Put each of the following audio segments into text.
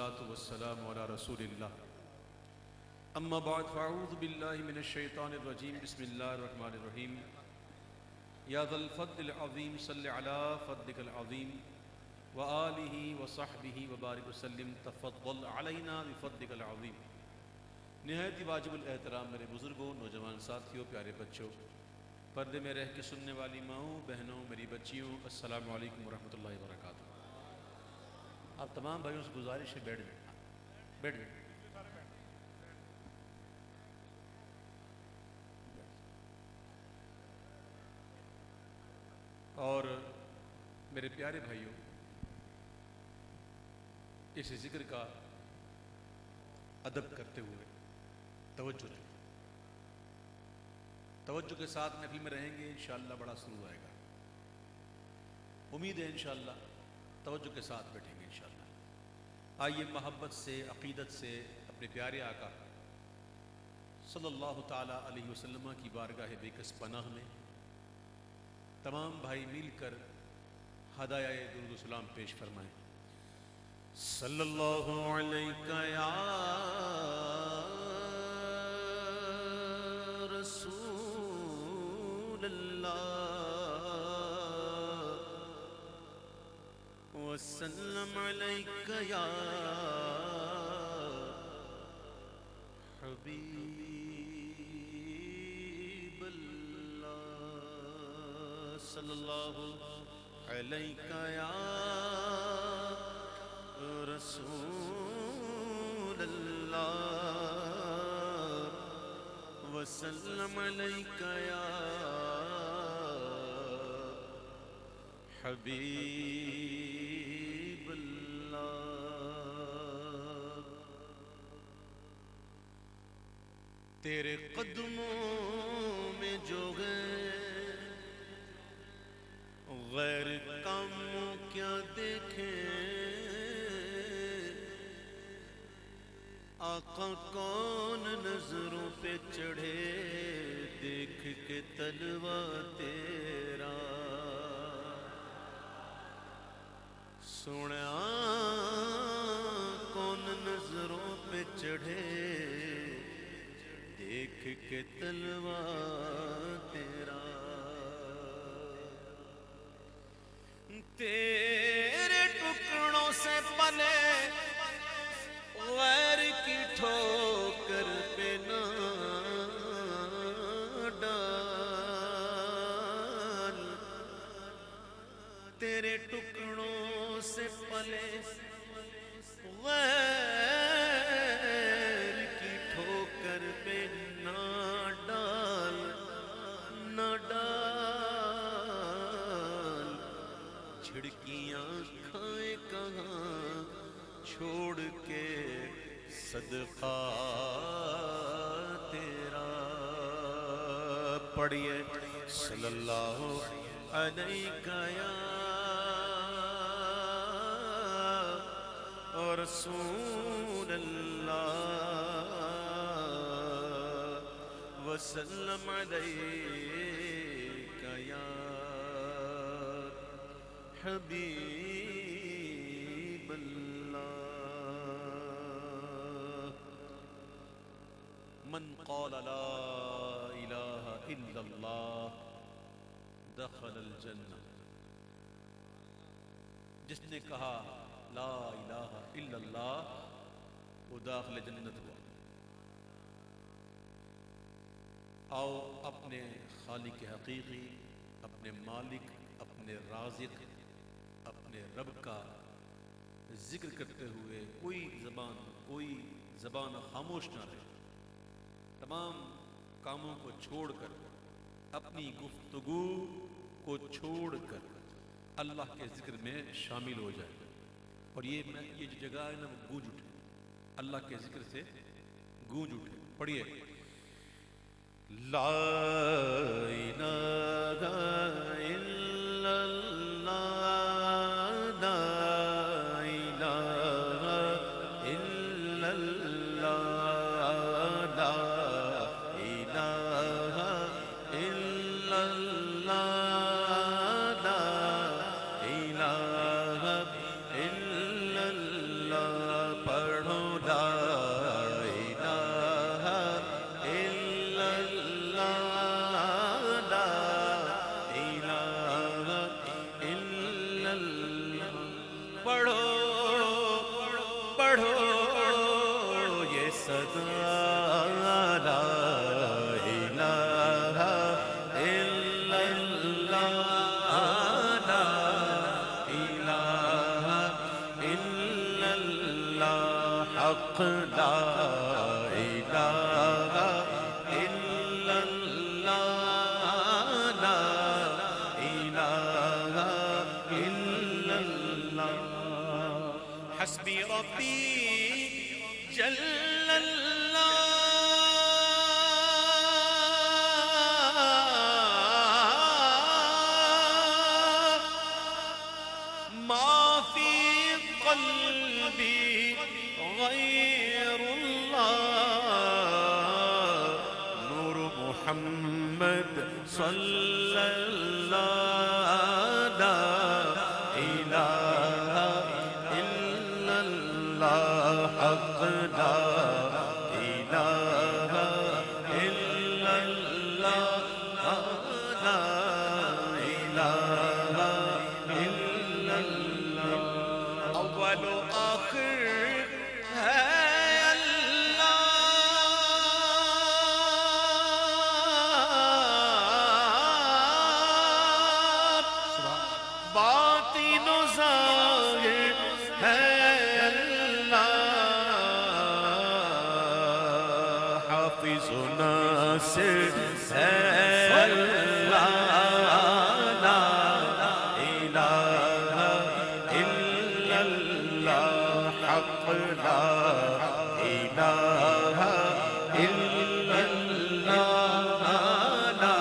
والسلام على رسول الله اما بعد فاعوذ بالله من الشيطان الرجيم بسم الله الرحمن الرحيم يا ذا الفضل العظيم صل على فضلك العظيم وآله وصحبه وبارك وسلم تفضل علينا بفضلك العظيم۔ نہایت ہی واجب الاحترام میرے بزرگوں، نوجوان ساتھیوں، پیارے بچوں، پردے میں رہ کے سننے والی ماؤں، بہنوں، میری بچیوں، السلام علیکم ورحمۃ اللہ وبرکاتہ۔ آپ تمام بھائیوں سے گزارش ہے بیٹھ جائیں۔ اور میرے پیارے بھائیوں، اس ذکر کا ادب کرتے ہوئے توجہ کے ساتھ محفل میں رہیں گے، انشاءاللہ بڑا سرور آئے گا۔ امید ہے انشاءاللہ توجہ کے ساتھ بیٹھیں گے انشاءاللہ۔ آئیے محبت سے، عقیدت سے اپنے پیارے آقا صلی اللہ تعالیٰ علیہ وسلم کی بارگاہ بیکس پناہ میں تمام بھائی مل کر ہدایہ درود و سلام پیش فرمائیں۔ صلی اللہ علیہ یا رسول اللہ وسلم علیک یا حبیب اللہ، صلی اللہ علیک یا رسول اللہ وسلم علیک یا حبیب اللہ۔ تیرے قدموں میں جو ہے غیر کاموں کیا دیکھیں، آقا کون نظروں پہ چڑھے دیکھ کے تلوہ تیرا، سونا کون نظروں پہ چڑھے دیکھ کے تلوہ تیرا، تیرے ٹکڑوں سے پلے غیر کی ٹھوکر پہ نہ ڈال، تیرے ٹکڑوں سے پلے غیر کی ٹھوکر پہ نہ ڈال، نہ ڈال، جھڑکیاں کھائے کہاں چھوڑ کے صدقہ تیرا، پڑھیے صلی اللہ علیہ یا رسول اللہ وسلم علیک یا حبیب اللہ۔ من قال لا الہ الا اللہ دخل الجنہ، جس نے کہا لا الہ الا اللہ وہ داخل جنت ہوا۔ آؤ اپنے خالق حقیقی، اپنے مالک، اپنے رازق، اپنے رب کا ذکر کرتے ہوئے کوئی زبان خاموش نہ رہے، تمام کاموں کو چھوڑ کر، اپنی گفتگو کو چھوڑ کر اللہ کے ذکر میں شامل ہو جائے، اور یہ جو جگہ ہے نا وہ گونج اٹھے، اللہ کے ذکر سے گونج اٹھے۔ پڑھیے لا الہ الا اللہ، لا الہ الا اللہ، لا الہ الا اللہ، لا الہ الا اللہ، حق لا الہ الا اللہ لا الہ الا اللہ حسبی ربی جل اللہ ما فی قلبی غیر اللہ نور محمد صلی اللہ لا الہ الا اللہ حق لا الہ الا اللہ لا الہ الا اللہ اول و آخر ہے اللہ باطن و ظاہر ہے اللہ حافظ و ناصر ہے اللہ لا الہ الا اللہ حق لا الہ الا اللہ لا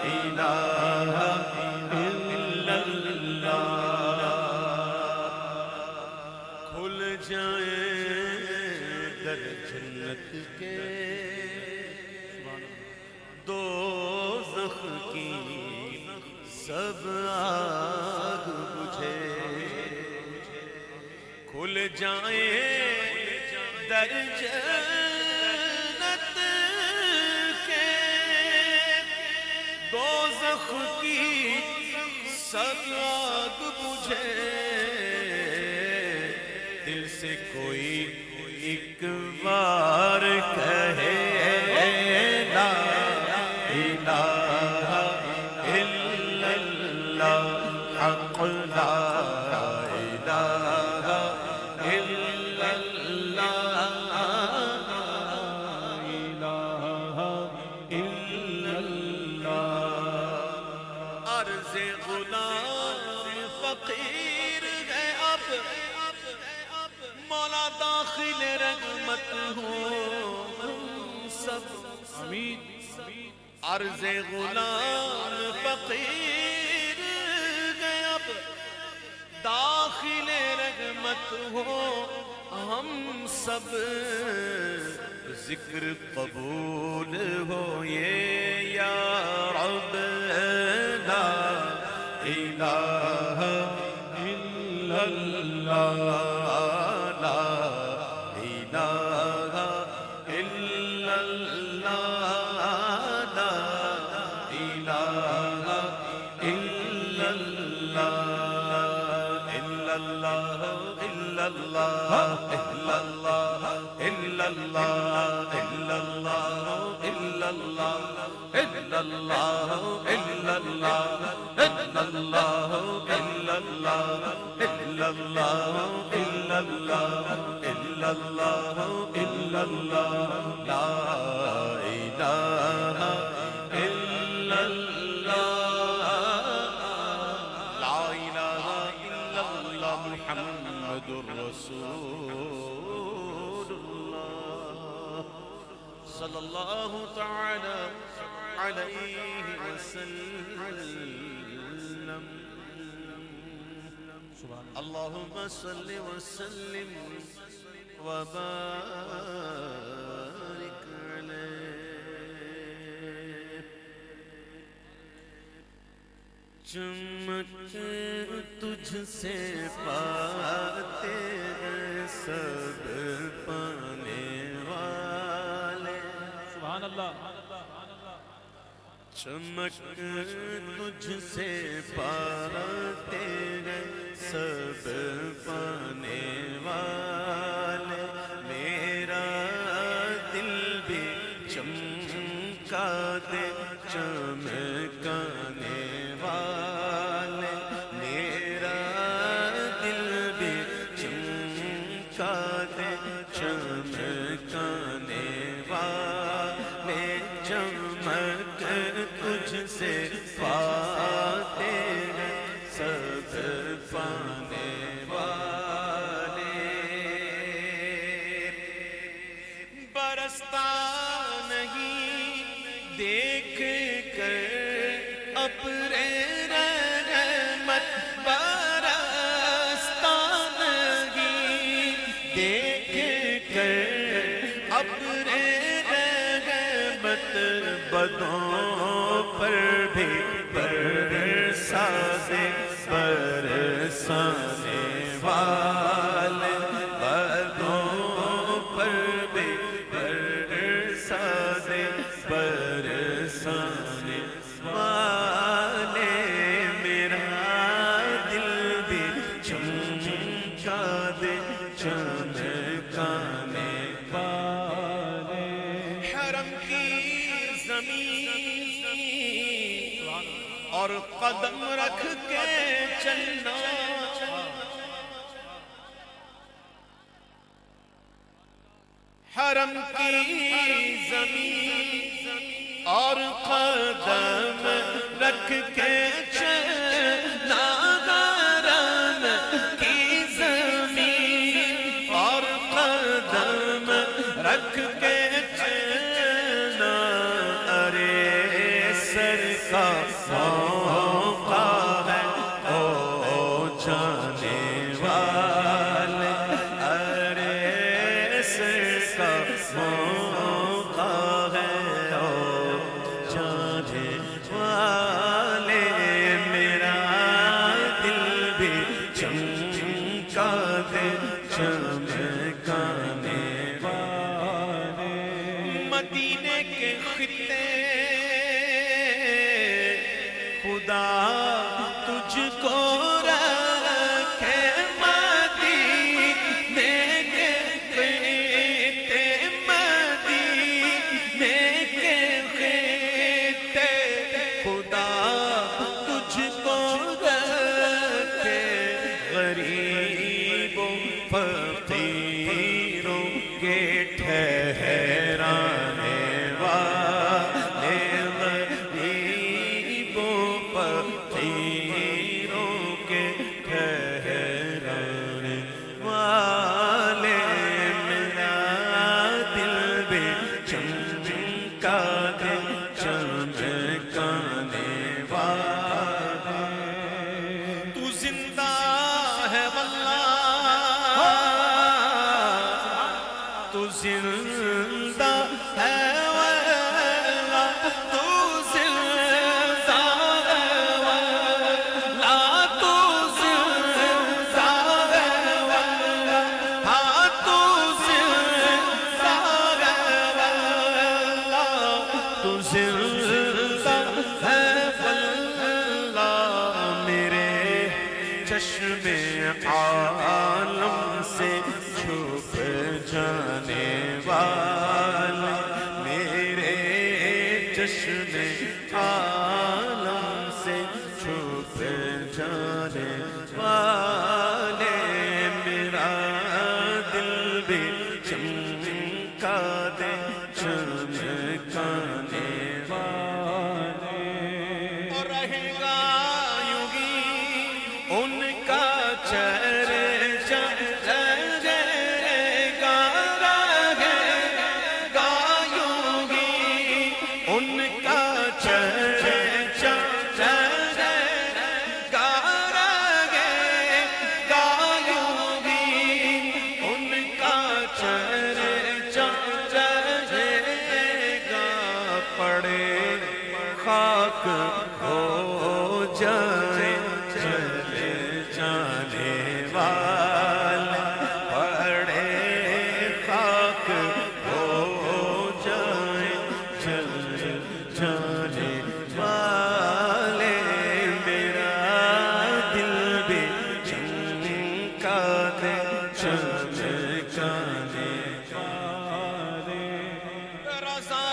الہ الا اللہ کھل جائیں در جنت کے دوزخ کی سب آگ بجھے کھل جائیں در جنت کے دوزخ کی سب آگ بجھے دل سے کوئی ایک بار کہے لا الہ الا اللہ حق لا الہ الا اللہ الہ الا اللہ عرض غلام فقیر ہے اب مولا داخل رحمت ہو سب آمین عرض غلام فقیر ہے اب داخل رحمت ہو ہم سب ذکر قبول ہو یہ یا رب لا الہ الا اللہ لا الہ الا اللہ لا الہ الا اللہ الا اللہ الا اللہ الا اللہ الا اللہ الا اللہ الا اللہ الا اللہ الا اللہ الا اللہ الا اللہ الا اللہ الا اللہ الا اللہ الا اللہ لا الہ الا اللہ لا الہ الا اللہ محمد رسول اللہ صلی اللہ تعالی علیہ وسلم اللہم صلی وسلم وبارک علیہ چمک تجھ سے پاتے ہیں سب پانے والے سبحان اللہ چمک تجھ سے پاتے ہیں سب پانے والے میرا دل بھی چمکا دے چمکانے والے میرا دل بھی چمکا چمکا دے چمکانے والے چمک تجھ سے پاتے ہیں سب پانے والے برستا نہیں دیکھ کر اپنے رحمت برستا نہیں دیکھ کر اپنے رحمت بدوں پر بھی برسا دے برسانے والے بدوں پر بھی برسا دے برسانے والے میرا دل بھی چمکا دے چمکانے والے حرم کی زمین اور قدم رکھ کے چلنا حرم کی زمین اور قدم رکھ کے چلنا حرم کی زمین اور قدم رکھ کے چلنا ارے سر کا موقع ہے او جانے والے ارے سر کا موقع ہے او جانے والے میرا دل بھی چمکا دے چمکانے والے مدینے کے خطے خدا تجھ کو رکھے مدینے کے خطے مدینے کے خطے خدا تجھ کو رکھے غریبوں فقیروں کے ٹھہرانے والے غریبوں فقیروں کے ٹھہرانے والے میرا دل بھی چمکا دے چمکانے والے تو زندہ ہے واللہ تو زندہ ہے واللہ تو زندہ ہے واللہ تو زندہ ہے واللہ ہاں تو زندہ ہے واللہ تو زندہ ہے واللہ میرے چشم عالم سے چھپ جانے والے میرے چشم عالم سے چھپ جانے والے میرا دل بھی چمکا دے چمکانے والے اور رہے گا یوں ہی ان کا چرچا رہے گا یوں ہی ان کا چرچا رہے گا یوں ہی ان کا چرچا رہے گا پڑے خاک ہو جائے چلے جانے والے پڑے خاک ہو جائے چلے جانے والے میرا دل بھی چمکا دے چمکانے والے رضا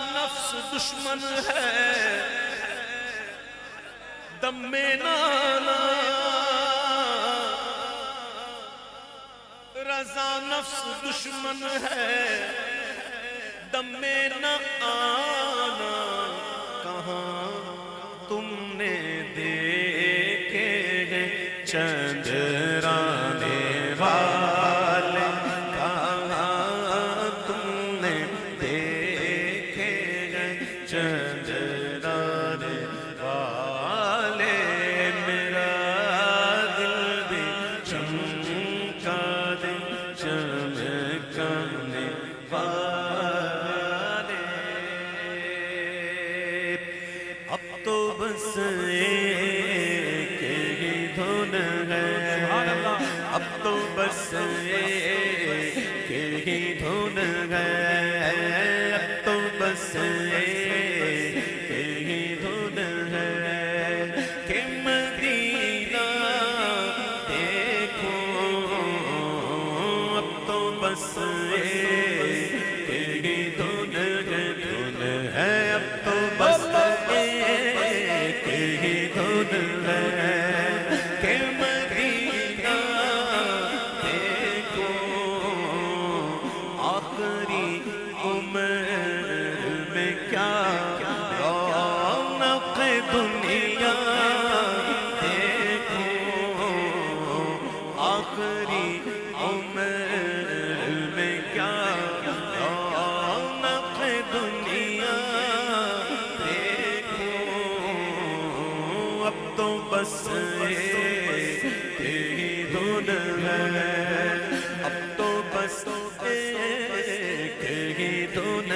نفس دشمن ہے دم میں نانا رضا نفس دشمن ہے دم میں نہ آنا کہاں تم نے دیکھے ہیں چندرانے والے کہاں تم نے دیکھے ہیں چندرانے والے میرا دل بھی چمکا دے چمکانے والے اب تو بس ایک ہی دھن ہے اب تو بس ایک ہی دھن ہے اب تو بس ایک ہی دھن ہے کہ مدینہ دیکھو اب تو بس ایک ہی دھن ہے اب تو بس ایک ہی دھن ہے کہ مدینہ دیکھو آخری عمر میں کیا رونق دنیا دیکھو آخری عمر میں کیا رونق دنیا دیکھو اب تو بس ایک ہی دھن ہے اب تو بس ایک ہی دھن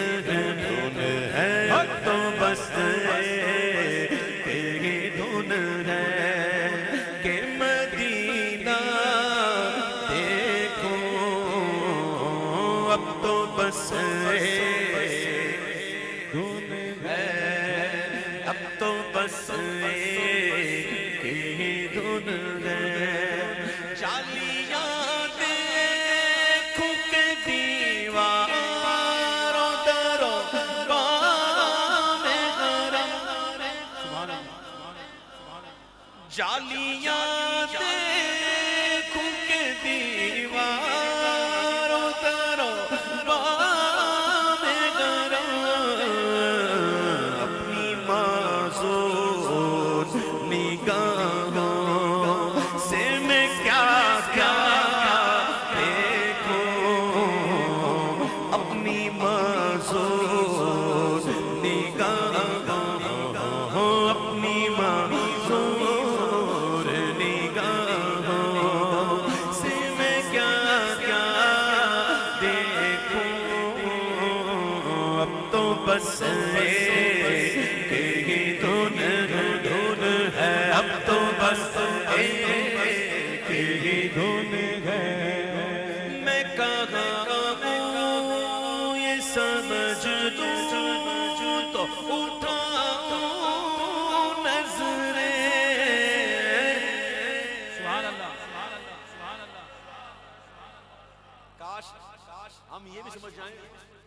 ہے اب تو بس ایک ہی دھن ہے کہ مدینہ دیکھو اب تو بس ایک دھن ہے اب تو بس ایک ہی دھن ہے چالیاں دیکھوں کہ دیواروں دروں بام حرم جالیاں دیکھوں کہ دیواروں دروں بام حرم اپنی معذور نگاہوں سے میں کیا کیا دیکھوں اپنی معذور نگاہوں اپنی معذور نگاہوں سے میں کیا کیا دیکھوں اب تو بس ایک ہی دھن ہے اب تو بس ایک ہی دھن ہے میں کہاں ہوں یہ سمجھ دوں تو اٹھاؤں نظریں سبحان اللہ سبحان اللہ سبحان اللہ کاش ہم یہ بھی سمجھ جائیں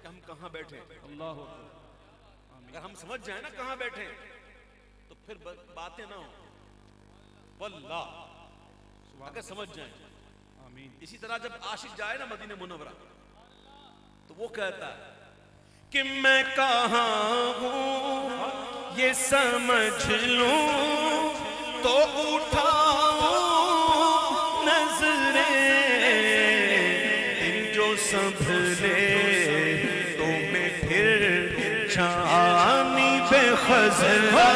کہ ہم کہاں بیٹھے اللہ اگر ہم سمجھ جائیں نا کہاں بیٹھے تو پھر باتیں نہ ہوں واللہ اگر سمجھ جائیں آمین اسی طرح جب عاشق جائے نا مدینہ منورہ تو وہ کہتا ہے کہ میں کہاں ہوں یہ سمجھ لوں تو اٹھاؤں نظریں دل جو سنبھلے تو میں پھر چاندنی پہ خزرا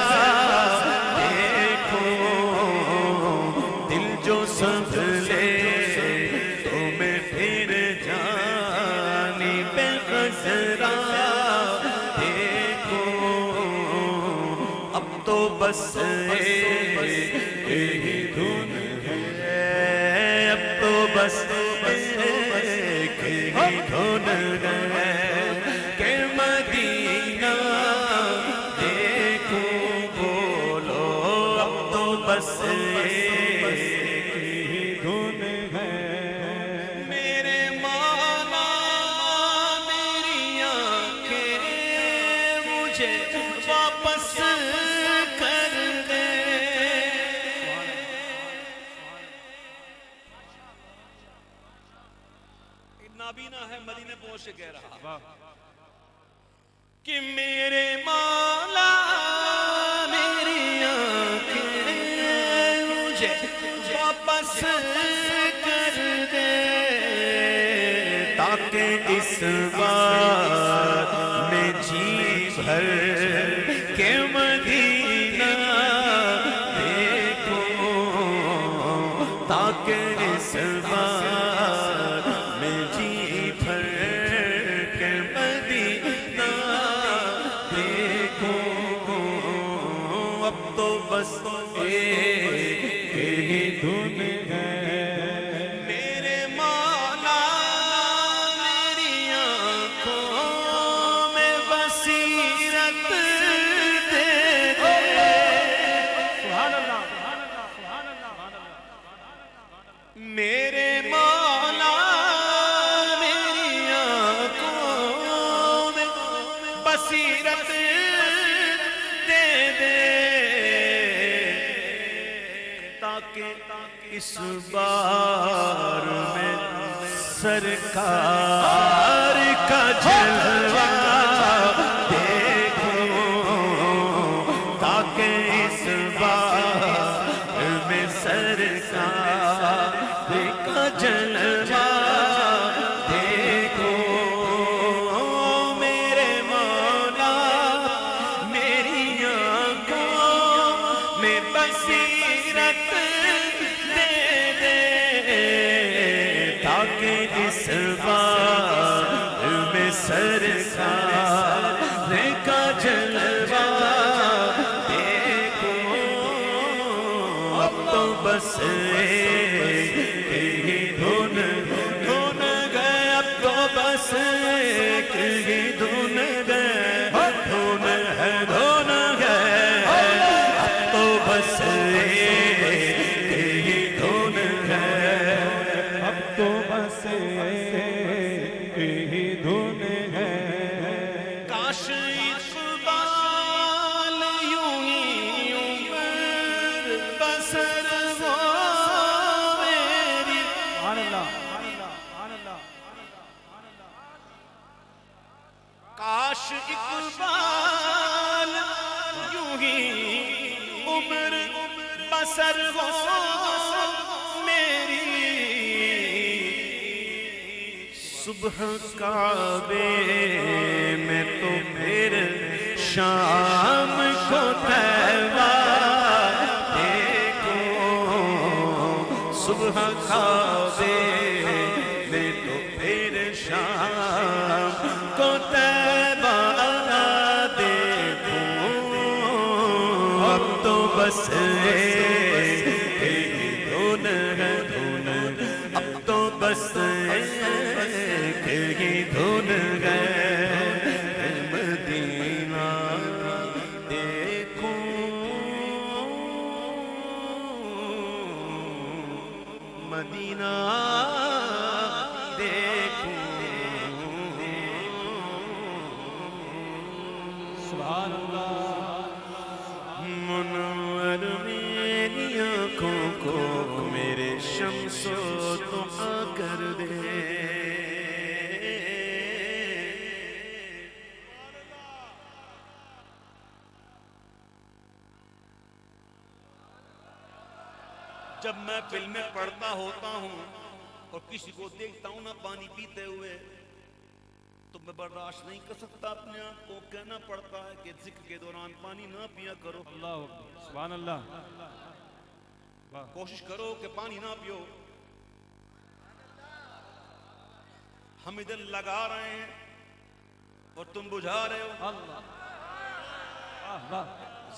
دیکھو دل جو سنبھلے تو میں پھر جانی پہ خزرا دیکھو اب تو بس ایک ہی دھن ہے اب تو بس ایک ہی دھن ہے کہ مدینہ دیکھوں بولو اب تو بس ایک ہی دھن ہے میرے مولا میری آنکھیں مجھے واپس کر دے نابینا ہے، مدینے پہنچ کے کہہ رہا واہ کہ میرے مولا میری آنکھیں مجھے واپس کر دے، تاکہ اس بار میں جی بھر کے مدینہ دیکھوں، تاکہ اس بار میں جی بھر کے مدینہ دیکھوں، اب تو بس ایک ہی دھن ہے میرے مولا میری آنکھوں میں بصیرت دے دے، سبحان اللہ سبحان اللہ سبحان اللہ میرے مولا میری آنکھوں میں بصیرت دے دے، تاکہ اس بار میں سرکار کا جلوہ دیکھوں، تاکہ اس بار میں سرکار کا جلوہ دیکھوں، میرے مولا میری آنکھوں میں بصیرت دے دے، تاکہ اس بار میں سرکار کا جلوہ دیکھوں، اب تو بس ایک ہی دھن گئے، اب تو بس ایک ہی دھن گئے، دھن ہے دھن گئے، اب تو بس ایک ہی دھن گئے، اب تو بس ایک ہی دھن ہے، کاش اقبال یوں ہی عمر بسر ہو میری، سبحان اللہ سبحان اللہ کاش اقبال یوں ہی عمر بسر ہو میری، صبح کعبے میں تو پھر شام کو طیبہ دیکھوں، صبح کعبے میں تو پھر شام کو طیبہ دیکھوں، اب تو بس ایک ہی دھن ہے دھن، اب تو بس ایک ہی دھن ہے مدینہ دیکھوں، مدینہ دیکھوں، سبحان اللہ منور میری آنکھوں کو میرے شمس و ضحیٰ کر دے، جب میں فلمیں پڑھتا ہوتا ہوں اور کسی کو دیکھتا ہوں نا پانی پیتے ہوئے تو میں برداشت نہیں کر سکتا، اپنے آپ کو کہنا پڑتا ہے کہ ذکر کے دوران پانی نہ پیا کرو، اللہ اکبر سبحان اللہ واہ کوشش کرو کہ پانی نہ پیو، ہم ادھر لگا رہے ہیں اور تم بجھا رہے ہو، اللہ واہ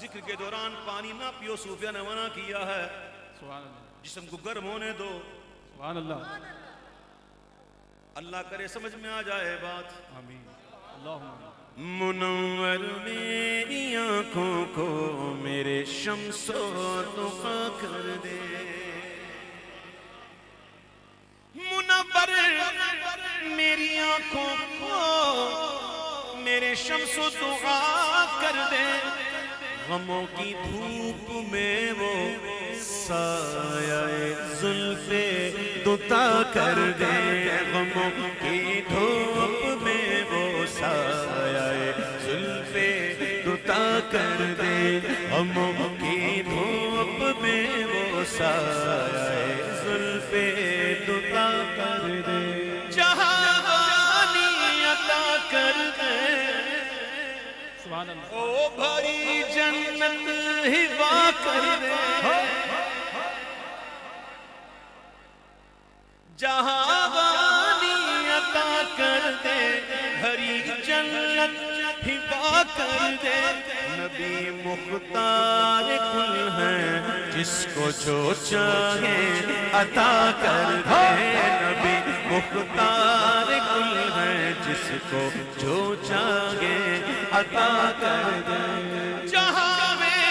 ذکر کے دوران پانی نہ پیو، صوفیہ نے منع کیا ہے، سبحان اللہ جسم کو گرم ہونے دو، سبحان اللہ اللہ کرے سمجھ میں آ جائے بات، آمین اللہم منور میری آنکھوں کو میرے شمس و ضحیٰ کر دے، منور میری آنکھوں کو میرے شمس و ضحیٰ کر دے، غموں کی دھوپ میں وہ سایہ زلف دوتا کر دے، غموں کی دھوپ میں وہ سایہ زلف دوتا کر دے، غموں کی دھوپ میں وہ سایہ زلف دوتا کر دے، جہانی عطا کر دے، او بھری جنت ہوا کر دے، جہانی عطا کر دے، بھری جنت ہوا کر دے، نبی مختار کل ہے جس کو جو چاہے عطا کر دے، نبی مختار کل ہے جس کو جو چاہے عطا کر دے، جہاں میں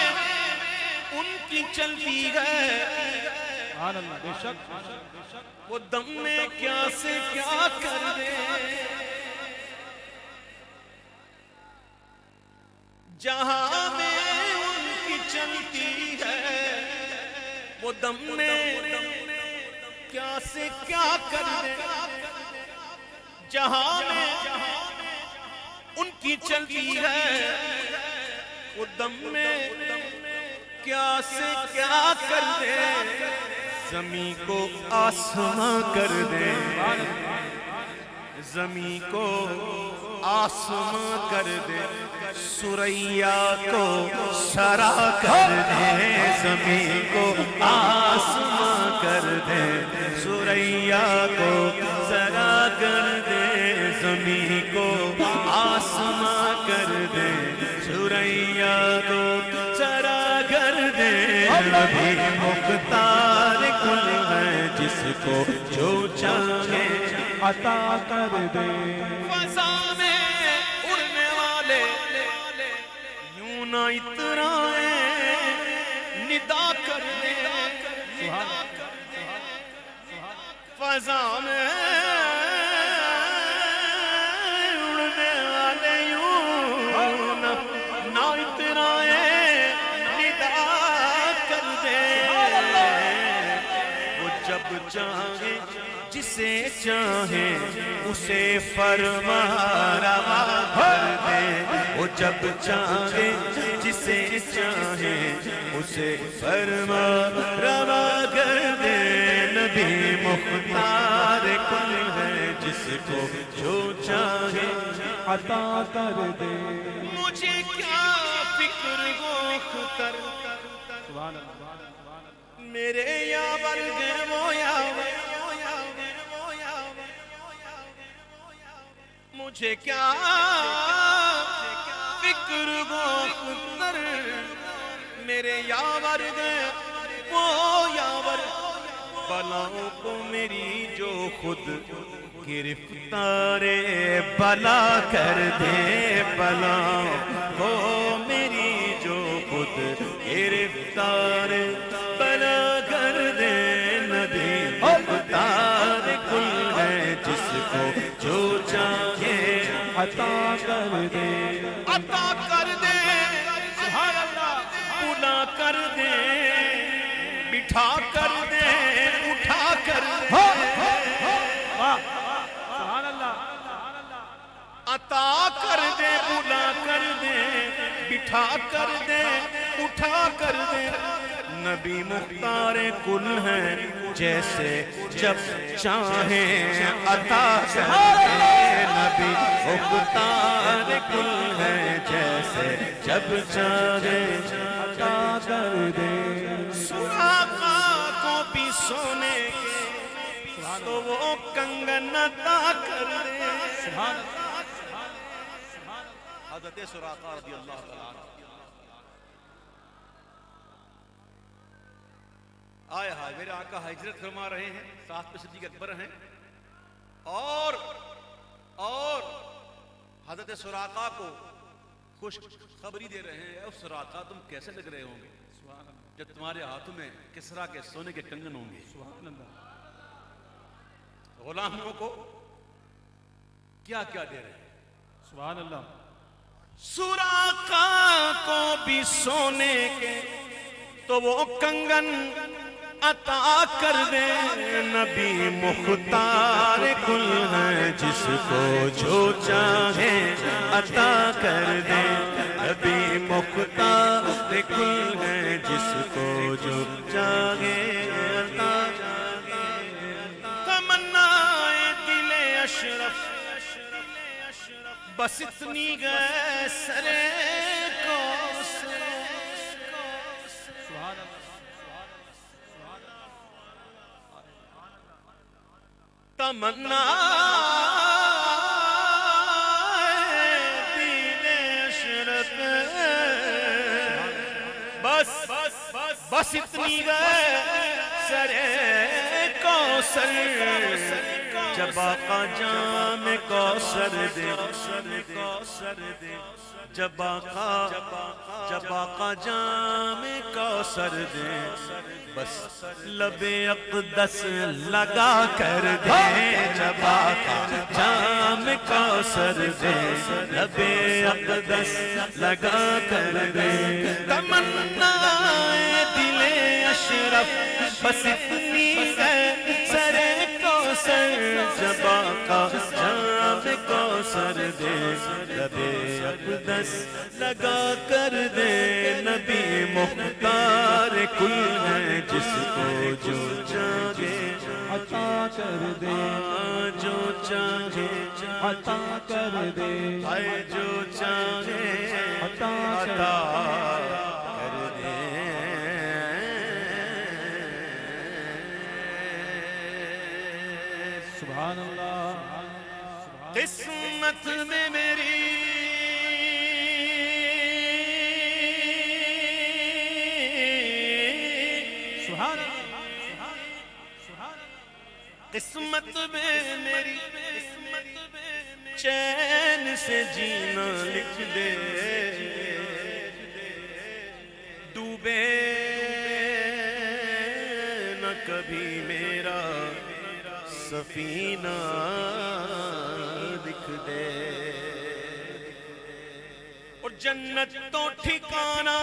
ان کی چلتی ہے بے شک وہ دم میں کیا سے کیا کر دے، جہاں میں ان کی چلتی ہے وہ دم میں کیا سے کیا کر دے، جہاں میں ان کی چلتی ہے وہ دم میں کیا سے کیا کر دے، زمین کو آسماں کر دے، زمین کو آسماں کر دے، سریا کو سرا کر دے، زمین کو آسماں کر دے، سریا کو سرا کر دے، زمین کو آسماں کر دے، سریا کو سرا کر دے، نبی مختار کل ہے جس کو جو چاہے عطا کر دے، فضا میں اڑنے والے یوں نہ اترائیں، ندا کر دے، فضا میں اڑنے والے یوں نہ اترائیں، ندا کر دے، وہ جب چاہے جسے چاہے اسے فرما روا کر دے، وہ جب چاہے جسے چاہے اسے فرما روا کر دے، نبی مختار کل ہے جس کو جو چاہے عطا کر دے، مجھے کیا فکر گوختر میرے یاور گئے وہ یاور، مجھے کیا فکر گوختر میرے یاور گئے وہ یاور، بلاؤں کو میری جو خود گرفتار بلا کر دے، بلاؤں کو میری جو خود گرفتار بلا کر دے، نبی مختار کل ہے جس کو جو چاہے عطا کر دے، عطا کر دے، بلا کر دے، بٹھا کر دے، اٹھا کر دے، عطا کر دے، بلا کر دے، بٹھا کر دے، اٹھا کر دے، نبی مختار کل ہے جیسے جب چاہیں عطا کر دے، نبی مختار کل ہے جیسے جب چاہیں عطا کر دے، سراقہ کو بھی سونے کے تو وہ کنگن عطا کر دے، حضرت سراقہ رضی اللہ تعالیٰ عنہ آئے ہائے میرے آقا ہجرت فرما رہے ہیں، ساتھ میں صدیق اکبر ہیں، اور حضرت سراقہ کو خوش خبری دے رہے ہیں، اے سراقہ تم کیسے لگ رہے ہوں گے جب تمہارے ہاتھوں میں کسرا کے سونے کے کنگن ہوں گے، غلاموں کو کیا کیا دے رہے ہیں، سبحان اللہ، سراقہ کو بھی سونے کے تو وہ کنگن عطا کر دے. نبی مختار کل ہے جس کو جو چاہے عطا کر دے. نبی مختار کل ہے جس کو جو چاہے عطا. تمنا دل اشرف بس اتنی گئے سرے کو. تمنا دل اشرف بس اتنی گئے سرے کوثر. جب آقا جام کوثر دے جب آقا جام کوثر دے بس لب اقدس لگا کر دے. جب آقا جام کوثر دے لب اقدس لگا کر دے. تمنا دل اشرف بس اتنی ہے سرے کوثر. جب آقا جام کوثر دے لب اقدس لگا کر دے. نبی مختار کل ہے جس کو جو چاہے عطا کر دے. جو چاہے عطا کر دے. جو چاہے عطا عطا کر دے. سبحان اللہ. قسمت میں میری قسمت میں میری چین سے جینا لکھ دے. ڈوبے نہ کبھی میرا سفینہ لکھ دے. اور جنت تو ٹھکانہ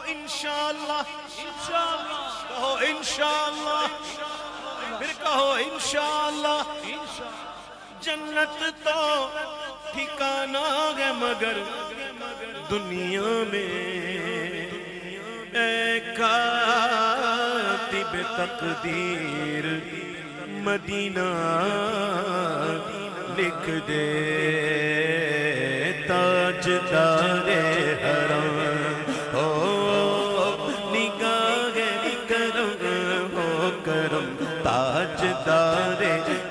انشاءاللہ کہو انشاءاللہ پھر کہو انشاءاللہ. جنت تو ٹھکانہ ہے مگر دنیا میں اے کاتب تقدیر مدینہ لکھ دے. تاجدار حرم تاجدار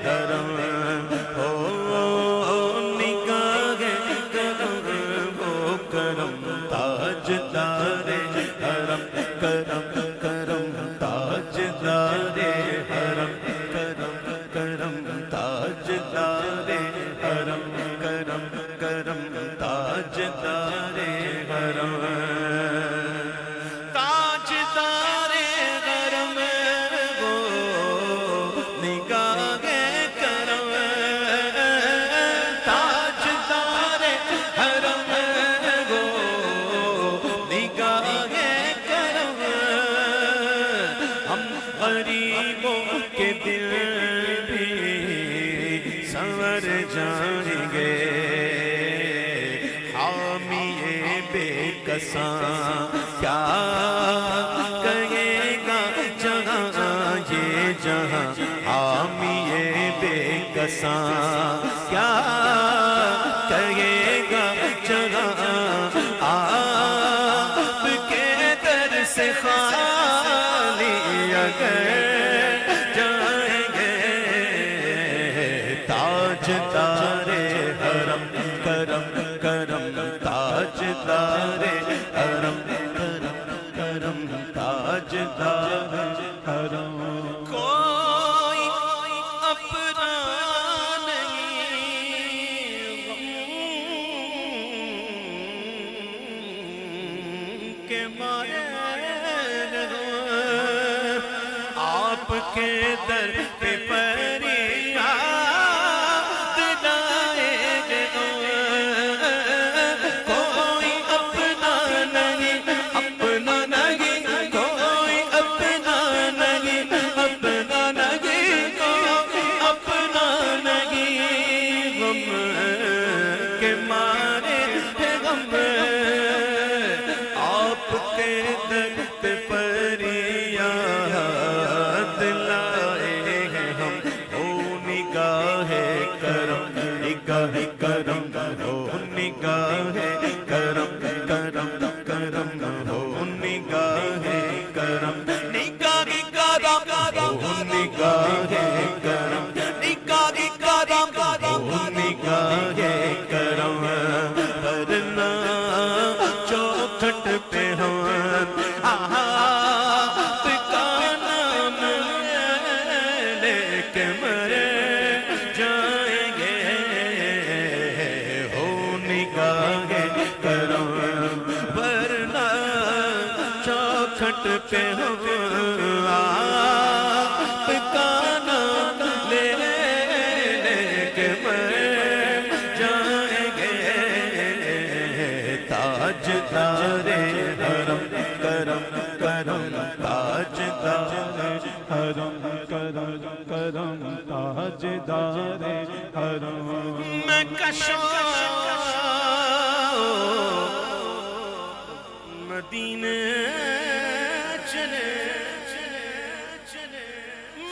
حرم ہو نگاہ کرم ہو کرم. تاجدار حرم کرم کرم. تاجدار حرم کرم کرم. تاجدار حرم کرم کرم. تاجدار حرم جائیں گے. حامی بے کساں کیا کہے گا جہاں یہ جہاں. حامی بے کساں کیا کہے گا جہاں. آپ کے در سے خالی اگر تاجدار حرم کرم کرم. تاجدار حرم کرم کرم. تاجدار حرم کوئی اپنا نہیں کے مارے آپ کے در پہ فریاد فریاد لائے ہیں ہم، او نگاہ کرم، نگاہ کرم ہو، نگاہ کرم، کرم کرم ہو، نگاہ کرم، نگاہ کرم ہو، نگاہ کرم، نگاہ کرم ہو، نگاہ کرم، ورنہ چوکھٹ پہ ہم آپ کا نام لے کے مر جائیں گے، ہو نگاہ کرم، ورنہ چوکھٹ پہ ہم آپ کا نام لے کے مر جائیں گے، تاجدار حرم کرم کرم، تاجدار حرم کرم کرم، تاجدار حرم، میں کشوں مدینے چلے،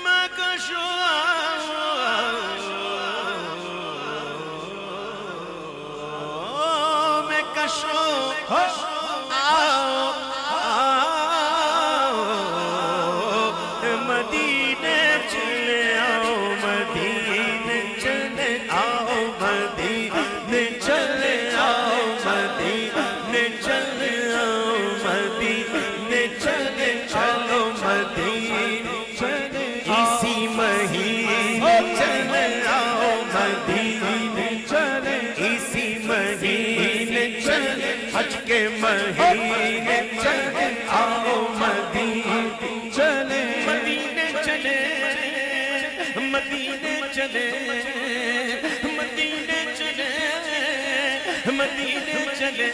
میں کشوں میں کشوں مدینے چلے آؤ، مدینے چلے آؤ، مدینے چلے آؤ، مدینے چلے آؤ، مدینے چلے چلو، مدینے چلے اسی مہینے چلے آؤ، مدینے چلے اسی مہینے چلے، حج کے مہینے چلے آؤ، مدینے چلے، مدینے چلے، مدینے چلے، مدینے چلے، مدینے چلے،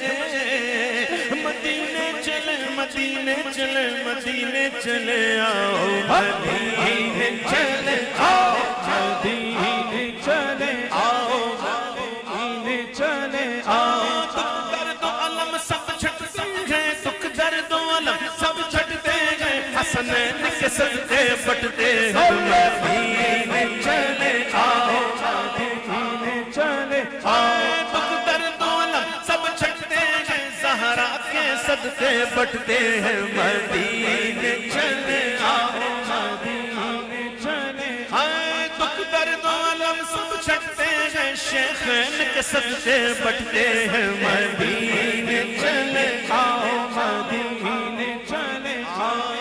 مدینے چلے، مدینے چلے، مدینے چلے آؤ، مدینے چلے آؤ، مدینے چلے آؤ، مدینے چلے آؤ، دکھ درد و علم سب چھٹتے ہیں، دکھ درد و علم سب چھٹتے ہیں، حسنین کے صدقے بٹتے ہیں، مدینے چلے آؤ، مدینے چلے آؤ، دکھ درد و علم سب چھٹتے ہیں، زہرا کے صدقے بٹتے ہیں، مدینے چلے آؤ، مدینے چلے ہائے دکھ درد و علم سب چھٹتے ہیں، شیخین کے صدقے بٹتے ہیں، مدینے چلے آؤ، مدینے چلے آؤ،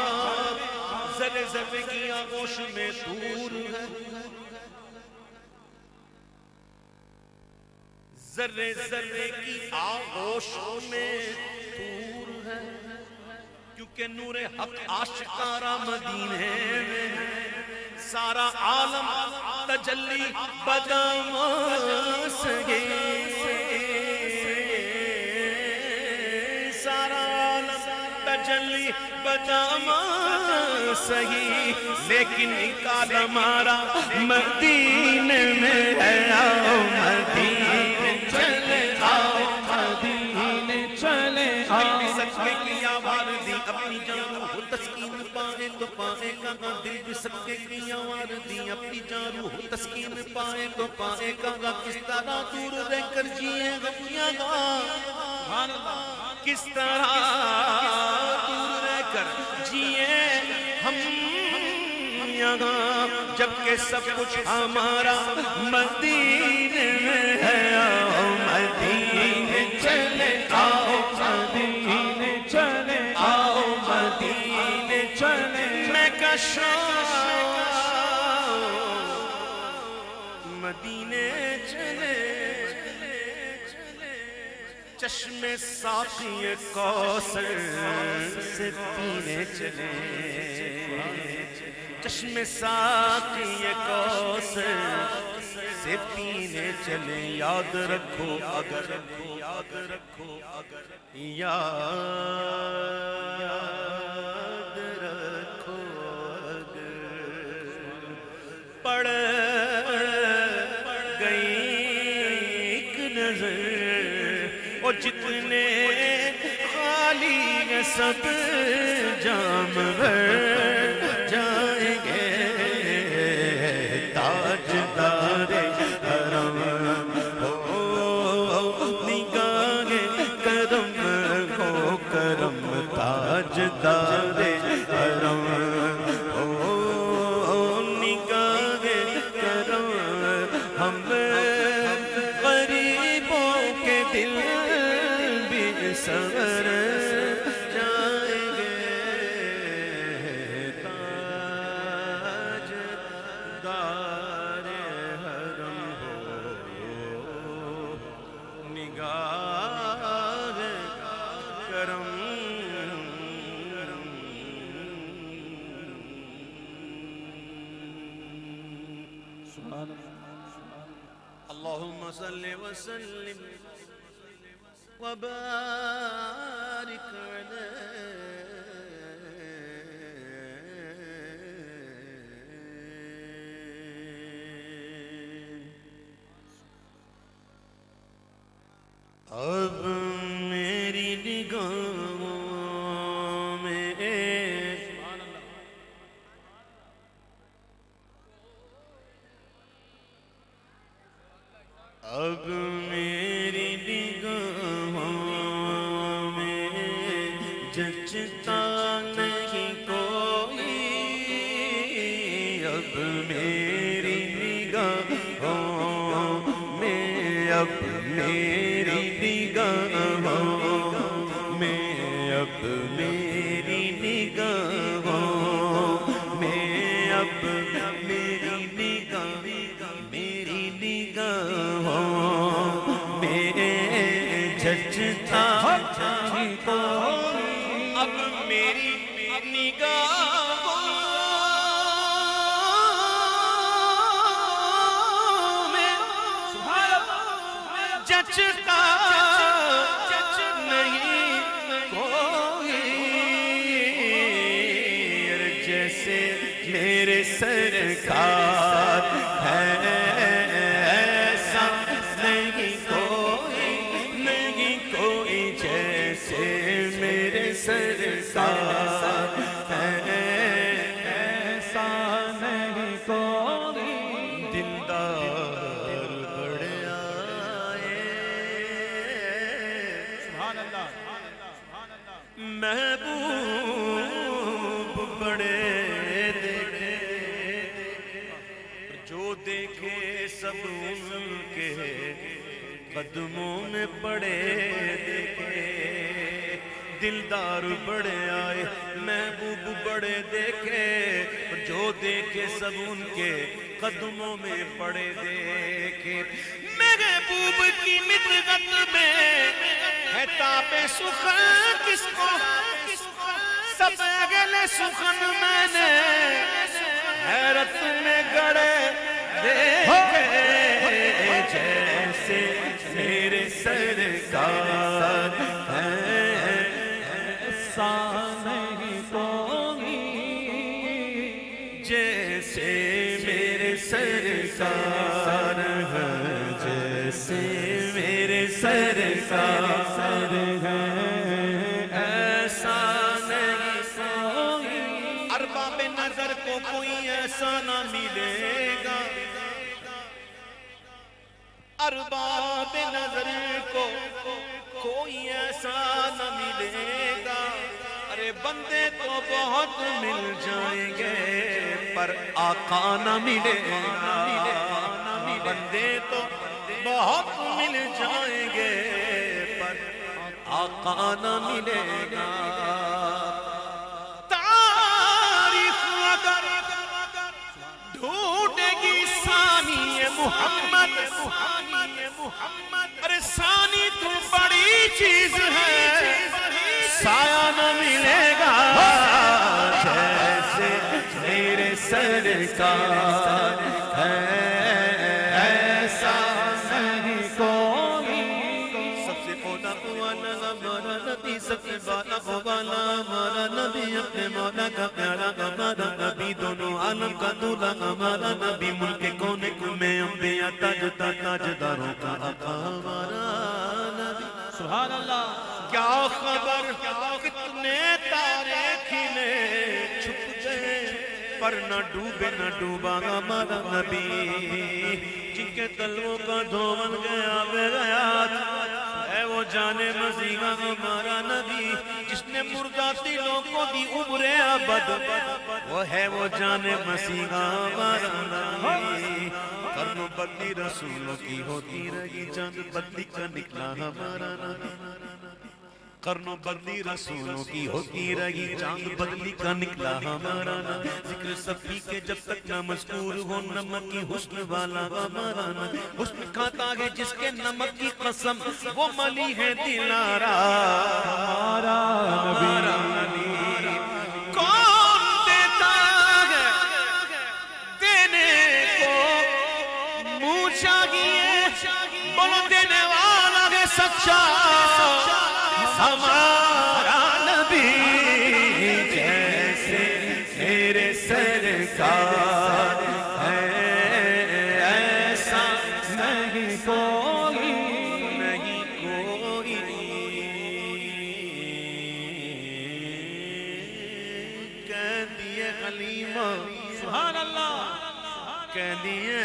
ذرے ذرے کی آغوش میں دور ہے، ذرے ذرے کی آغوش میں دور ہے، کیونکہ نور حق آشکارا مدینے میں، سارا عالم تجلی بداماس گے، سارا عالم تجلی بداماس گی، لیکن کال ہمارا مدینے میں ہے، آؤ مدینے چلے آؤ، مدینے چلے آؤ، سکے کی آواز دی اپنی جان روح تسکین پائے تو پائے کہاں، دل بھی سکے کی آواز دی اپنی جان روح تسکین پائے تو پائے کہاں، کس طرح دور رہ کر جیے غم یہاں، کس طرح دور رہ کر جیے ہم یہاں، جبکہ سب کچھ ہمارا مدینے میں ہے، آؤ مدینے چلے آؤ، مدینے چلے آؤ مدینے چلے میں کشوں مدینے چلے، چشم ساقی کوثر سے پینے چلے، چشم ساقی کوثر سے پینے چلے، یاد رکھو اگر، یاد رکھو اگر، یاد رکھو اگر پڑ گئی ایک نظر، اور جتنے خالی سب جام بھر جائیں گے تاجدار حرم ہو نگاہ کرم ہو کرم تاجدار حرم ہو نگاہ کرم ہم غریبوں کے دل بھی سنور جائیں گے تاجدار حرم ہو نگاہ کرم اللهم صل وسلم وبارك عليه اب میری نگاہوں میں اب میری نگاہوں میں جچتا نہیں کوئی اب میری نگاہوں میں اب میری نگاہوں میں اب میری نگاہوں میں اب میری نگاہوں میں جچتا نہیں کوئی اب میری نگاہوں میں جچتا نہیں کوئی جیسے میرے سرکار ہے ایسا نہیں کوئی جیسے میرے سرکار ہے ایسا نہیں کوئی دلدار بڑے آئے محبوب بڑے دیکھے جو دیکھے سب ان کے قدموں میں پڑے دیکھے دلدار بڑے آئے محبوب بڑے دیکھے جو دیکھے سب ان کے قدموں میں پڑے دیکھے محبوب کی مدغت میں ہے تاب سخن کس کو سب اگلے سخن میں نے حیرت میں گڑے دیکھے جیسے میرے سرکار ہے ایسا نہیں کوئی جیسے میرے سرکار ہے جیسے میرے سرکار ہے ایسا نہیں کوئی ارباب نظر کو کوئی ایسا نہ ملے گا ارباب نظر کو کوئی ایسا نہ ملے گا ارے بندے تو بہت مل جائیں گے پر آقا نہ ملے گا بندے تو بہت مل جائیں گے پر آقا نہ ملے گا تاریخ اگر ڈھونڈے گی ثانی محمد ارے ثانی تو بڑی چیز ہے سایہ نہ ملے گا جیسے میرے سرکار ہے ایسا نہیں کوئی سب سے اولا والا ہمارا نبی سب سے بالا والا ہمارا نبی اپنے مولا کا پیارا ہمارا نبی دونوں عالم کا دولہ ہمارا نبی ملک کونے میں انبیاء تاجداروں کا آقا ہمارا نبی سبحان اللہ کیا خبر کتنے پر نہ ڈوبے نہ ڈوبا ہمارا نبی، جن کے تلووں کا دھون گیا بغیات ہے وہ جان مسیحا ہمارا نبی، جس نے مردہ دلوں کو دی عمر ابد، وہ ہے وہ جان مسیحا ہمارا نبی۔ قرن و بدلی رسولوں کی ہوتی رہی، چاند بدلی کا نکلا ہمارا نبی، قرن و بدلی رسولوں کی ہوتی رہی، چاند بدلی کا نکلا ہمارا نبی۔ ذکر سبھی کے جب تک نہ مذکور ہو، نمک کی حسن والا ہمارا نبی، حسن کھاتا ہے جس کے نمک کی قسم، وہ ملی ہے دلارا ہمارا نبی۔ کون دیتا ہے دینے کو منہ چاہیے، بولو دینے والا ہے سچا ہمارا نبی، جیسے میرے سرکار ہے ایسا نہیں کوئی، نہیں کوئی۔ کہہ دیے حلیمہ سبحان اللہ، کہہ دیے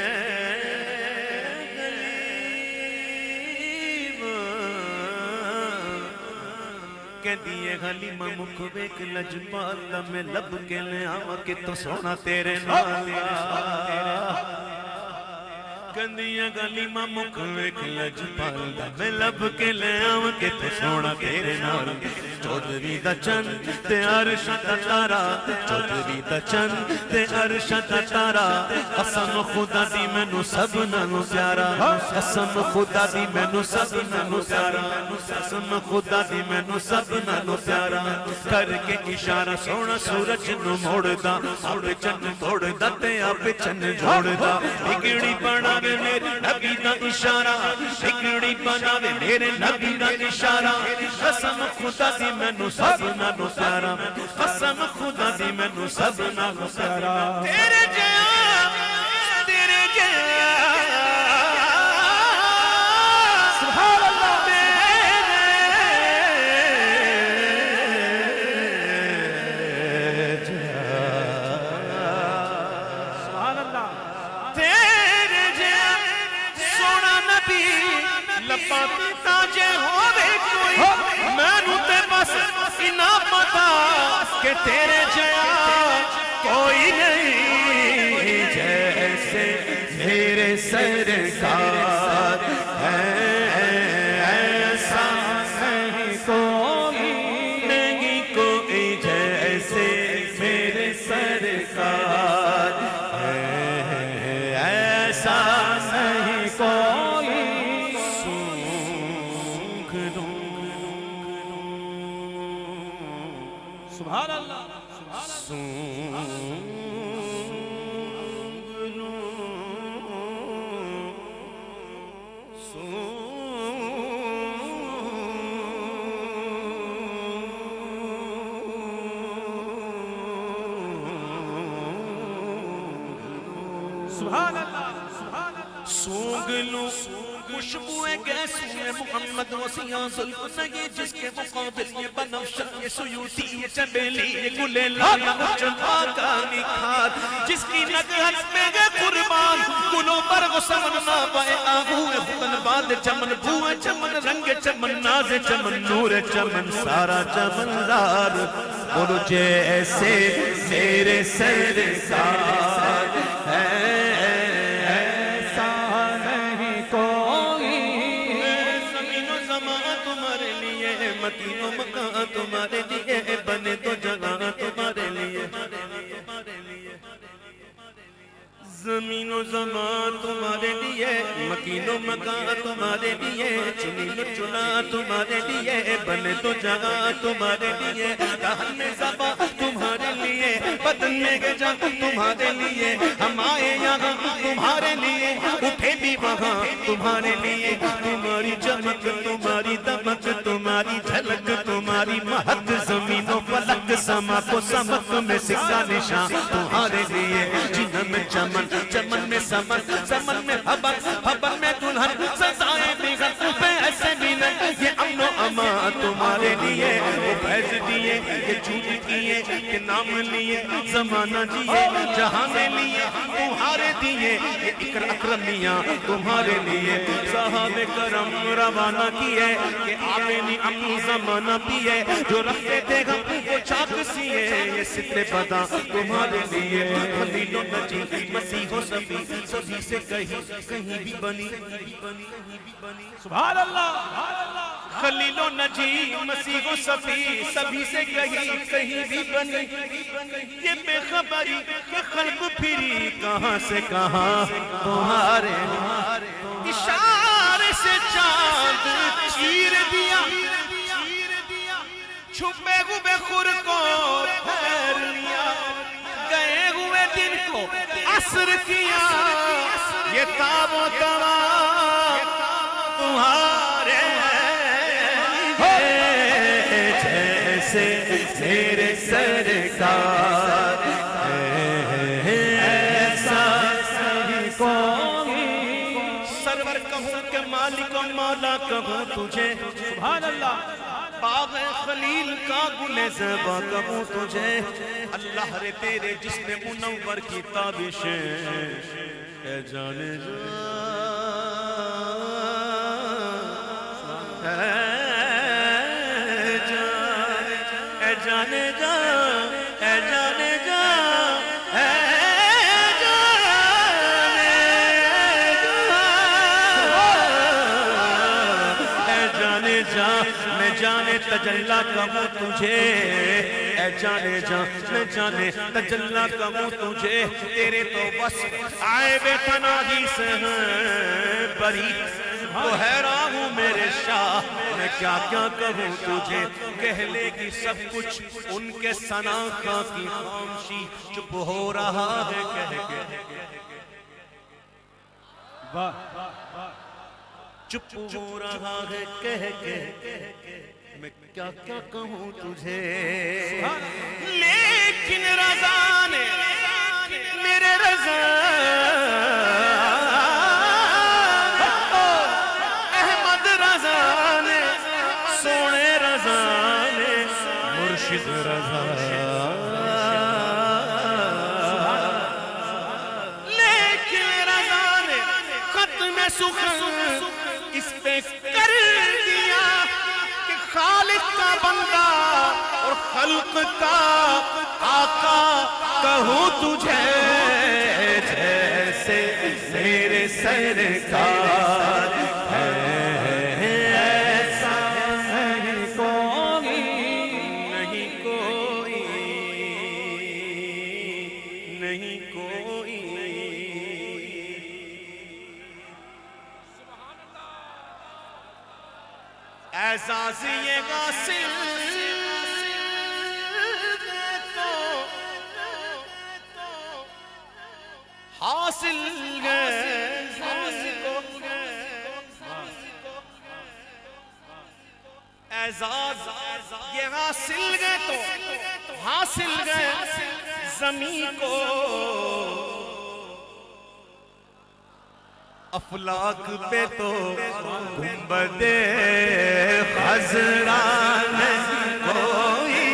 کہہ دیے حلیمہ مکھ ویک لجپال میں لب کے لے آوا کہ تو سونا تیرے نال، کہہ دیے حلیمہ مکھ ویک لجپال میں لب کے لے آوا کہ تو سونا تیرے نال۔ چودھویں دا چند تے عرش دا تارا، چودھویں دا چند تے عرش دا تارا، قسم خدا دی مینوں سب نالوں پیارا، قسم خدا دی مینوں سب نالوں پیارا، قسم خدا دی مینوں سب نالوں پیارا۔ کر کے اشارہ سونا سورج نو موڑدا، آپ چن توڑدا تے آپ چن جوڑدا، بگڑی بناوے میرے نبی دا اشارہ، بگڑی بناوے میرے نبی دا اشارہ، قسم خدا دی مینوں سب نالوں پیارا، قسم خدا دی مینوں سب نالوں پیارا۔ تیرے جیاں تیرے جیاں سبحان اللہ، سبحان اللہ، تیرے جیاں سونا نبی لپا تاجے ہووے کوئی، مینوں تے بس اتنا پتا کہ تیرے جیا کوئی نہیں، جیسے میرے سرکار ہے ایسا نہیں کوئی، نہیں کوئی جیسے میرے سرکار ہے ایسا نہیں کوئی۔ سبحان اللہ، سبحان اللہ، سونگ لوں خوشبوئے گیسوئے محمد وسیعہ زلف نہیں، جس کے مقابل یہ بنفشہ یہ سیوتی یہ چمیلی یہ گلے لالا چلا کا نکھار، جس کی نگہت میں گے قربان گلوں پر غسمن نابائے آہوئے خطن باد چمن بھوئے چمن رنگ چمن ناز چمن نور چمن سارا چمن دار، اور جیسے میرے سرکار ہے مکین و مکان تمہارے لیے، بنے تو جگہ تمہارے لیے، زمین و زمان تمہارے لیے، مکین و مکان تمہارے لیے، چنی و چنا تمہارے لیے، بنے تو جگہ تمہارے لیے، دہن میں زبا تمہارے لیے، بدن میں گجا تمہارے لیے، ہم آئے یہاں تمہارے لیے، اٹھے بھی وہاں تمہارے لیے، تمہاری چمک تمہاری دمک تمہاری جھلک تمہاری مہک، زمین و فلک سما کو سمک میں سکہ نشان تمہارے لیے، جنم میں چمن چمن میں سمن سمن میں حبن حبن میں دلہن سزائے بغن پہ ایسے بھی نہیں، یہ امن و اما تمہارے لیے وہ فیض دیے یہ جھوٹ کیے کہ نام لیے زمانہ جیے جہاں میں لیے تمہارے دیے یہ اکرمیاں تمہارے لیے صحابہ کرم روانہ کیے کہ آبے نعم زمانہ پیے جو رکھتے تھے ہم وہ چاک سیے یہ ستر بدا تمہارے لیے خلیل و نجی مسیح و صفی سبھی سے کہیں بھی بنی سبحان اللہ خلیل و نجی مسیح و صفی سبھی سے کہیں بھی بنی یہ بے خبری کہ خلق پھری کہاں سے کہاں تمہارے اشارے سے چاند چیر دیا چھپے ہوئے خور کو پھیر لیا گئے ہوئے دن کو عصر کیا یہ تاب و توا تمہارے جیسے میرے سرکار ایسا سرور کہوں کہ مالک و مولا کہوں تجھے سبحان اللہ باغ خلیل کا گل زبا کہوں تجھے اللہ رے تیرے جسم منور کی تابشیں اے جانے جان اے جانے جان اے جانے جان اے جانے جان میں جانے تجلہ کہوں تجھے اے جانے جان میں جانے تجلہ کہوں تجھے تیرے تو بس آئے بے تناہی سے ہیں بری تو حیران ہوں میرے شاہ میں کیا کیا کہوں تجھے کہہ لے گی سب کچھ ان کے ثنا خاں کی خاموشی چپ ہو رہا ہے کہہ کے چپ ہو رہا ہے کہہ کے میں کیا کیا کہوں تجھے لیکن رضا نے میرے رضا احمد رضا نے سونے رضا نے مرشد رضا لیکن رضا نے ختم سخن اس پہ کر دیا کہ خالق کا بندہ اور خلق کا آقا کہوں تجھے جیسے میرے سرکار ہے ایسا نہیں کوئی نہیں کوئی اعزاز یہ غاسل تو حاصل گئے اعزاز یہ حاصل گئے تو حاصل گئے زمین کو افلاک پہ تو گنبد خضرا نہیں کوئی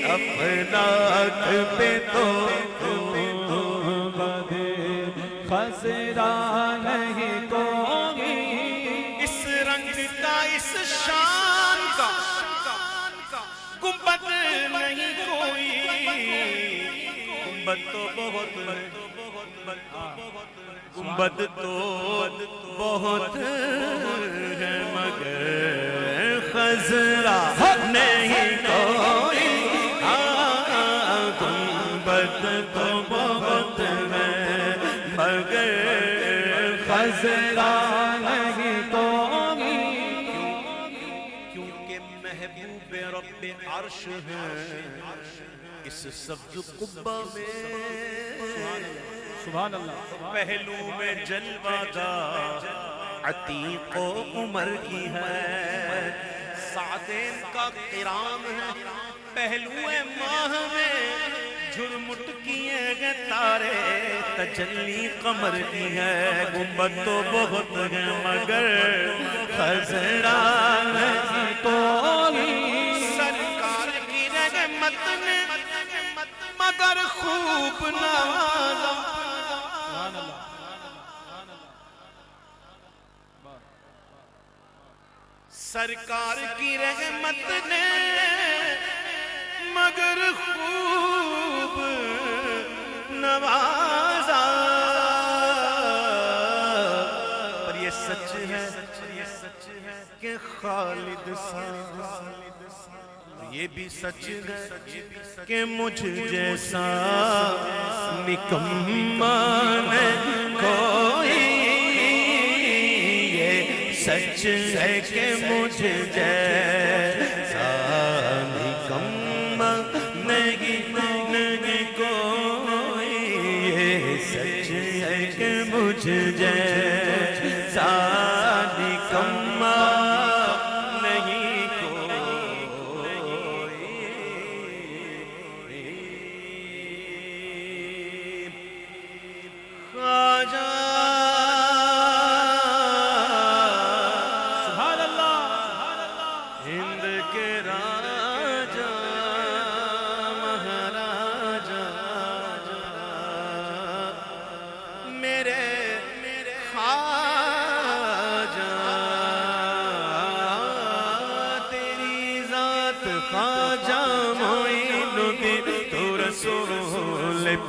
افلاک پہ تو گنبد خضرا نہیں کوئی اس رنگ کا اس شان کا گنبد نہیں کوئی گنبد تو بہت ہے گنبد تو بہت ہے مگر خضرا نہیں کوئی گنبد تو بہت ہے مگر خضرا نہیں کوئی کیونکہ محبوب رب عرش ہے اس سبز قبہ میں سبحان اللہ پہلو میں جلوہ دار عتیق و عمر کی ہے سعدین کا قرام ہے پہلو ماہ میں جھرمٹ کیے گے تارے تجلی قمر کی ہے گنبد تو بہت ہے مگر خزرا نہیں کوئی سرکار کی رحمت نے مگر خوب نوازا سرکار کی رحمت نے مگر خوب نوازا پر یہ سچ ہے کہ خالد یہ بھی سچ ہے کہ مجھ جیسا نکما نہیں کوئی یہ سچ ہے کہ مجھ جیسا نکما نہیں کوئی یہ سچ ہے کہ مجھ جیسا نکما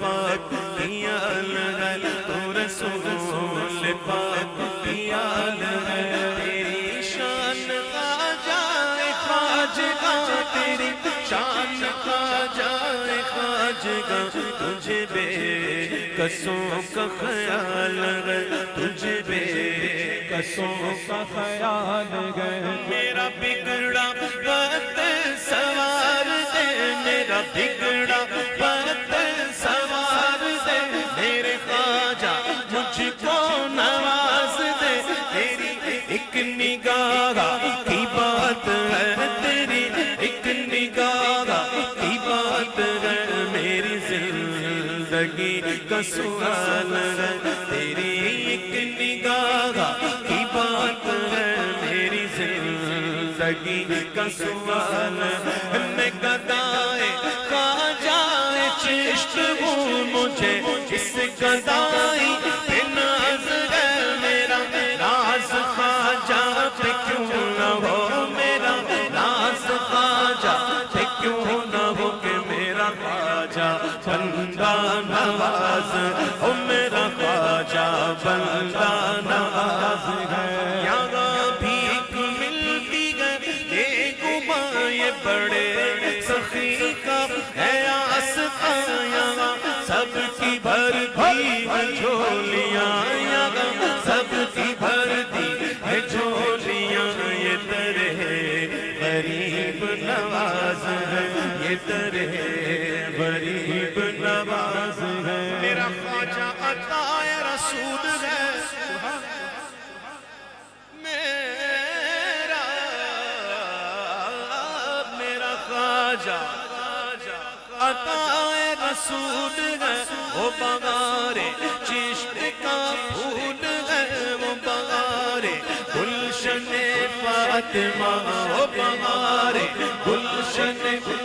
پاک کیا لگا تو رسول پاک کیا لگا تیری شان کا جائے خواجہ تیری شان کا جائے خواجہ تجھے بے قصوں کا خیال گئے تجھے بے قصوں کا خیال گئے میرا بگڑا وقت سوار دے میرا بگڑا وقت سوار دے میرے خواجہ مجھ کو نواز دے تیری ایک نگاہ کی بات ہے تیری ایک نگاہ کی بات ہے میری زندگی کا سوال ہے تیری ایک نگاہ کی بات ہے میری زندگی کا سوال ہے میں گدائے خواجہ چشت ہوں مجھے اس گدائی پہ ناز ہے میرا راز خواجہ پہ کیوں نہ ہو میرا راز خواجہ پہ کیوں نہ ہو کہ میرا خواجہ بندہ نواز او میرا خواجہ بندہ نواز ہے یہاں بھیک ملتی ہے یہ گماں یہ بڑے سخی کا ہے سب کی بھر دی ہے جھولیاں یہاں سب کی بھر دی ہے جھولیاں یہ ترے غریب نواز ہے یہ ترے غریب نواز ہے میرا خواجہ عطا رسول ہے میرا خواجہ عطا رسول ہے وہ بغار چشت کا پھول ہے وہ بغار گلشن فاطمہ وہ بغار گلشن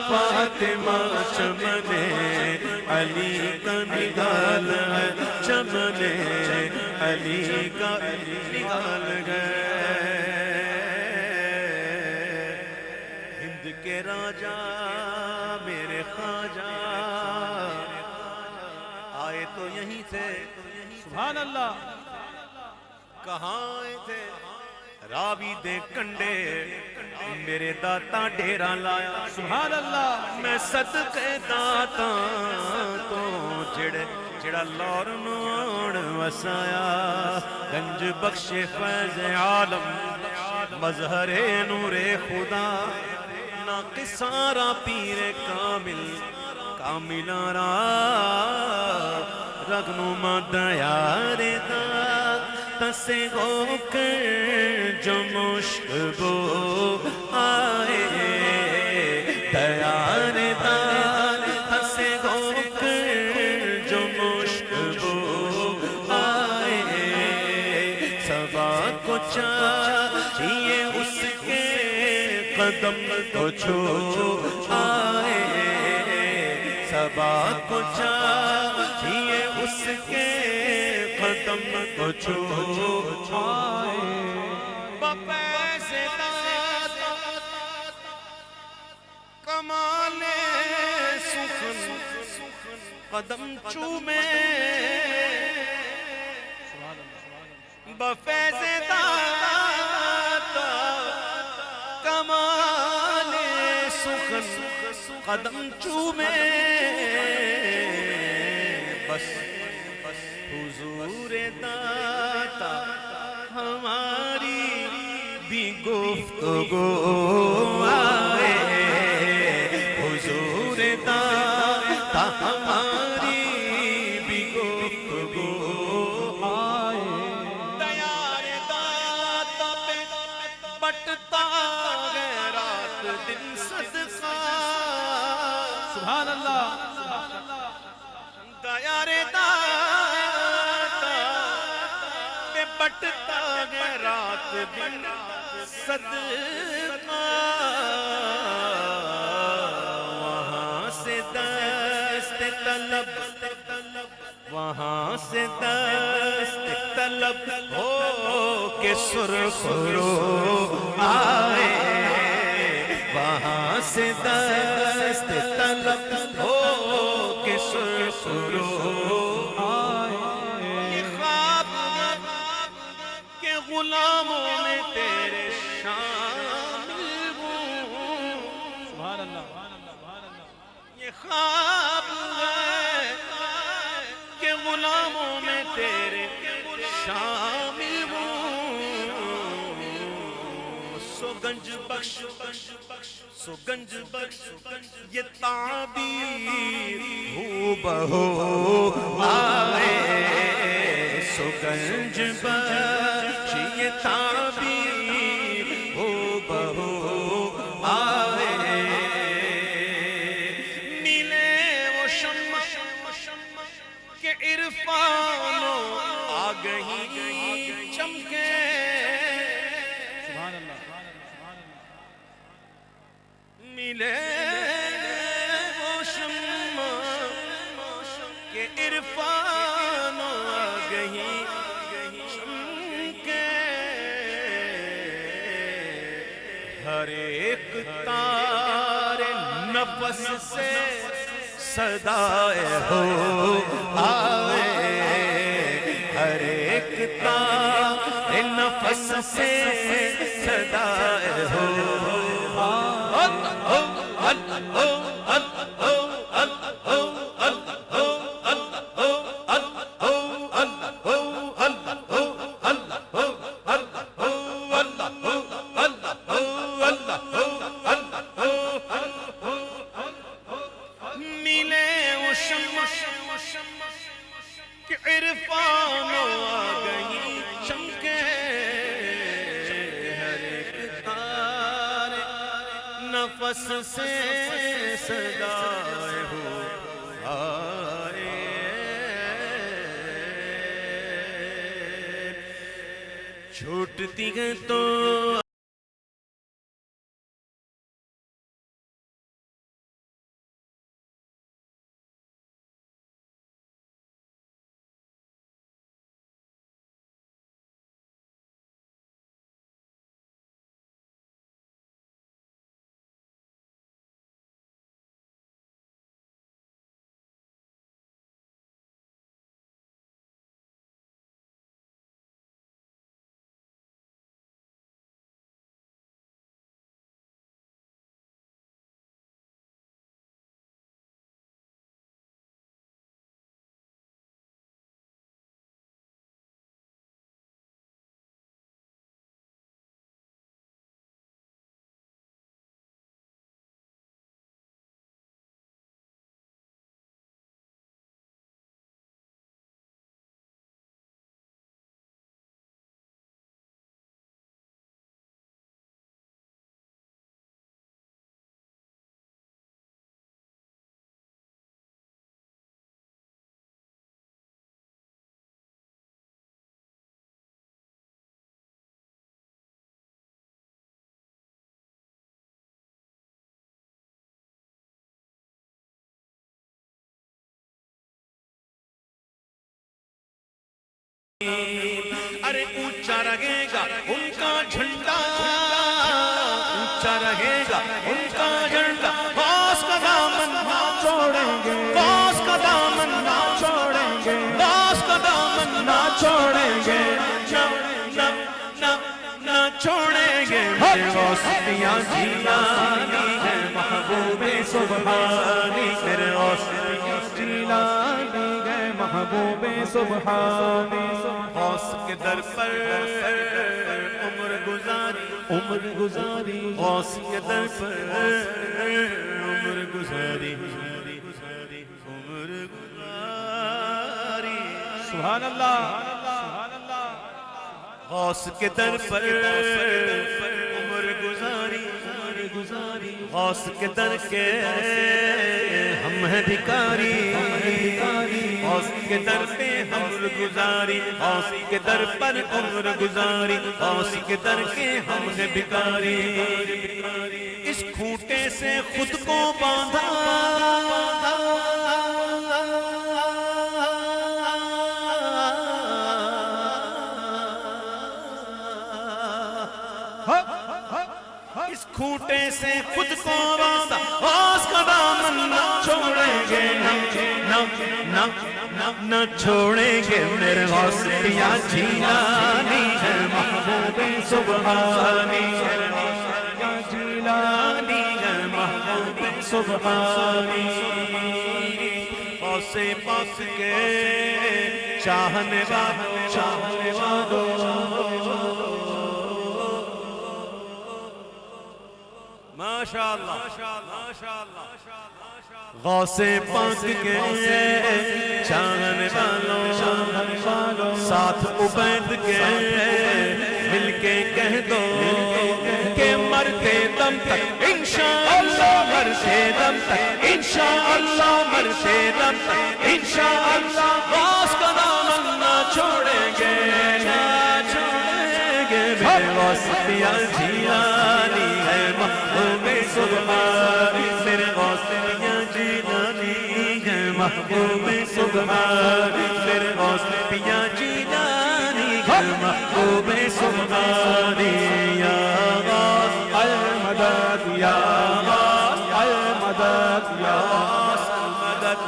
فاطمہ چمن علی کا نگال ہے چمن علی کا نگال ہے ہند کے راجہ میرے خواجہ آئے تو یہیں تھے سبحان اللہ کہاں آئے تھے راوی دے کنڈے میرے داتا ڈیرا لایا سبحان اللہ میں صدقے داتا تو جڑا لور نوڑ وسایا گنج بخش فیض عالم مظہر نور خدا ناقصارا پیر کامل کاملارا رگنما دیار دا تسے ہو کر جو مشک بو آئے دیار دا تسے ہو قدم کو چھو آئے صبا کو چاہیے اس کے قدم کو چھو آئے بفیض داتا کمال سخن قدم چومے بفیض داتا کمال سخن قدم چومے بس حضور داتا ہماری بھی گفتگو آئے حضور داتا ہماری بھی گفتگو آئے دیار داتا پہ بٹتا ہے رات دن صدقہ سبحان اللہ دیار داتا پہ بٹتا ہے رات دن صدقہ وہاں سے دست طلب وہاں سے دست طلب ہو کے سرخ رو آئے وہاں سے دست طلب ہو کے سرخ رو آئے یہ خواب کے غلاموں میں تیرے شامل ہوں سبحان اللہ یہ خواب ہے کہ غلاموں میں تیرے شامل ہوں سو گنج بخش سو گنج بخش یہ تعبیر ہو بہو آئے سو گنج بخش یہ تعبیر ہو بہو آئے ملے وہ شمع کہ عرفانو آ گئی چمکے سبحان اللہ ملے وہ شمع کہ عرفانو آ گئی چمکے ہر ایک تار نفس سے صدائے ہو آئے ہر ایک تار نفس سے صدائے ہو کہ عرفانو آ گئی چمکے ہر ایک تار نفس سے صدائے ہو آئے چھوٹتی ہے تو رہے گا ان کا جھنڈا، اونچا رہے گا ان کا جھنڈا، غوث کا دامن نہ چھوڑیں گے، غوث کا دامن نہ چھوڑیں گے، غوث کا دامن نہ چھوڑیں گے، نہ چھوڑیں گے، میرے غوث پیاں جیلانی ہے محبوب سبحانی، میرے غوث پیاں جیلانی ہے محبوب سبحانی، غوث کے در پر عمر گزاری، عمر گزاری، غوث کے در پر عمر گزاری، عمر گزاری، سبحان اللہ، سبحان اللہ، غوث کے در پر عمر گزاری، غوث کے در کے ہم ہیں بھکاری، غوث کے در پہ عمر گزاری، غوث کے در پر عمر گزاری، غوث کے در کے ہم ہیں بھکاری، اس کھوٹے سے خود کو باندھا، اس کھوٹے سے خود کو باندھا، غوث کا دامن نہ چھوڑیں گے، نہ چھوڑیں گے، میرے غوث پیاں جیلانی ہے محبوب سبحانی، جیلانی ہے محبوب سبحانی، غوث پاک کے چاہنے والوں، ماشاءاللہ، غوث پاک کے چاہنے والوں، ساتھ عبید کے مل کے کہہ دو کہ مرتے دم تک انشاءاللہ، مرتے دم تک انشاءاللہ، مرتے دم تک انشاءاللہ، غوث کا دامن نہ چھوڑیں گے، میرے غوث پیاں جیلانی ہے محبوب سبحانی، میرے غوث پیاں جیلانی ہے محبوب سبحانی، میرے غوث پیاں جیلانی ہے محبوب سبحانی، یا غوث المدد، یا غوث المدد، یا غوث المدد،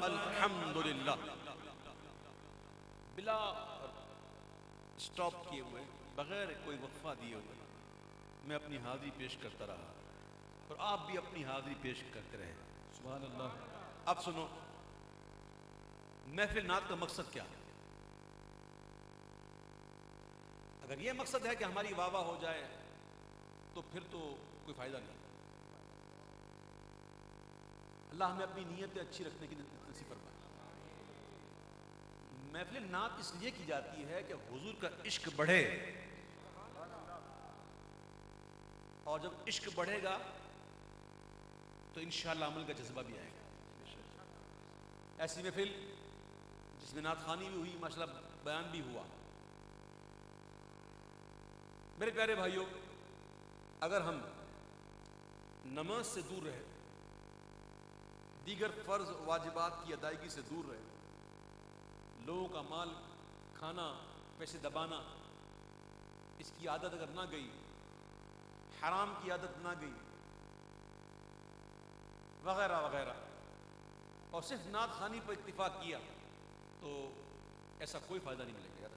الحمدللہ، بلا سٹاپ کیے ہوئے، بغیر کوئی وقفہ دیے ہوئے میں اپنی حاضری پیش کرتا رہا، اور آپ بھی اپنی حاضری پیش کرتے رہے، سبحان اللہ۔ اب سنو، محفل نعت کا مقصد کیا ہے؟ اگر یہ مقصد ہے کہ ہماری واہ واہ ہو جائے تو پھر تو کوئی فائدہ نہیں۔ اللہ ہمیں اپنی نیتیں اچھی رکھنے کی نصیب فرمائے۔ محفل نعت اس لیے کی جاتی ہے کہ حضور کا عشق بڑھے، اور جب عشق بڑھے گا تو انشاءاللہ عمل کا جذبہ بھی آئے گا۔ ایسی محفل جس میں نعت خوانی بھی ہوئی، ماشاءاللہ بیان بھی ہوا۔ میرے پیارے بھائیوں، اگر ہم نماز سے دور رہے، دیگر فرض واجبات کی ادائیگی سے دور رہے، لوگوں کا مال کھانا، پیسے دبانا، اس کی عادت اگر نہ گئی، حرام کی عادت نہ گئی، وغیرہ وغیرہ، اور صرف نعت خوانی پر اکتفا کیا، تو ایسا کوئی فائدہ نہیں ملے گا۔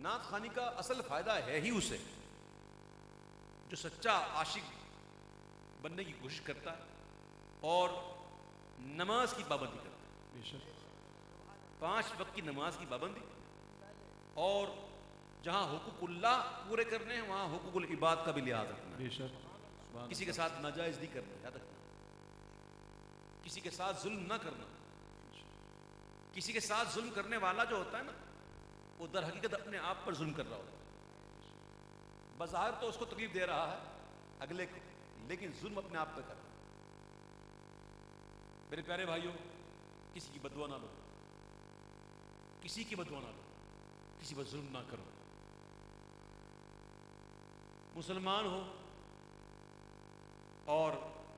نعت خوانی کا اصل فائدہ ہے ہی اسے جو سچا عاشق بننے کی کوشش کرتا ہے اور نماز کی پابندی کرتا ہے، 5 وقت کی نماز کی پابندی، اور جہاں حقوق اللہ پورے کرنے ہیں وہاں حقوق العباد کا بھی لحاظ رکھنا، کسی کے ساتھ ناجائز نہیں کرنا، یاد رکھنا، کسی کے ساتھ ظلم نہ کرنا۔ کسی کے ساتھ ظلم کرنے والا جو ہوتا ہے نا، وہ در حقیقت اپنے آپ پر ظلم کر رہا ہوتا ہے، بظاہر تو اس کو تکلیف دے رہا ہے اگلے کو، لیکن ظلم اپنے آپ پہ کر رہا ہے۔ میرے پیارے بھائیوں، کسی کی بددعا نہ لو، کسی کی بددعا نہ لو، کسی پر ظلم نہ کرو۔ مسلمان ہو اور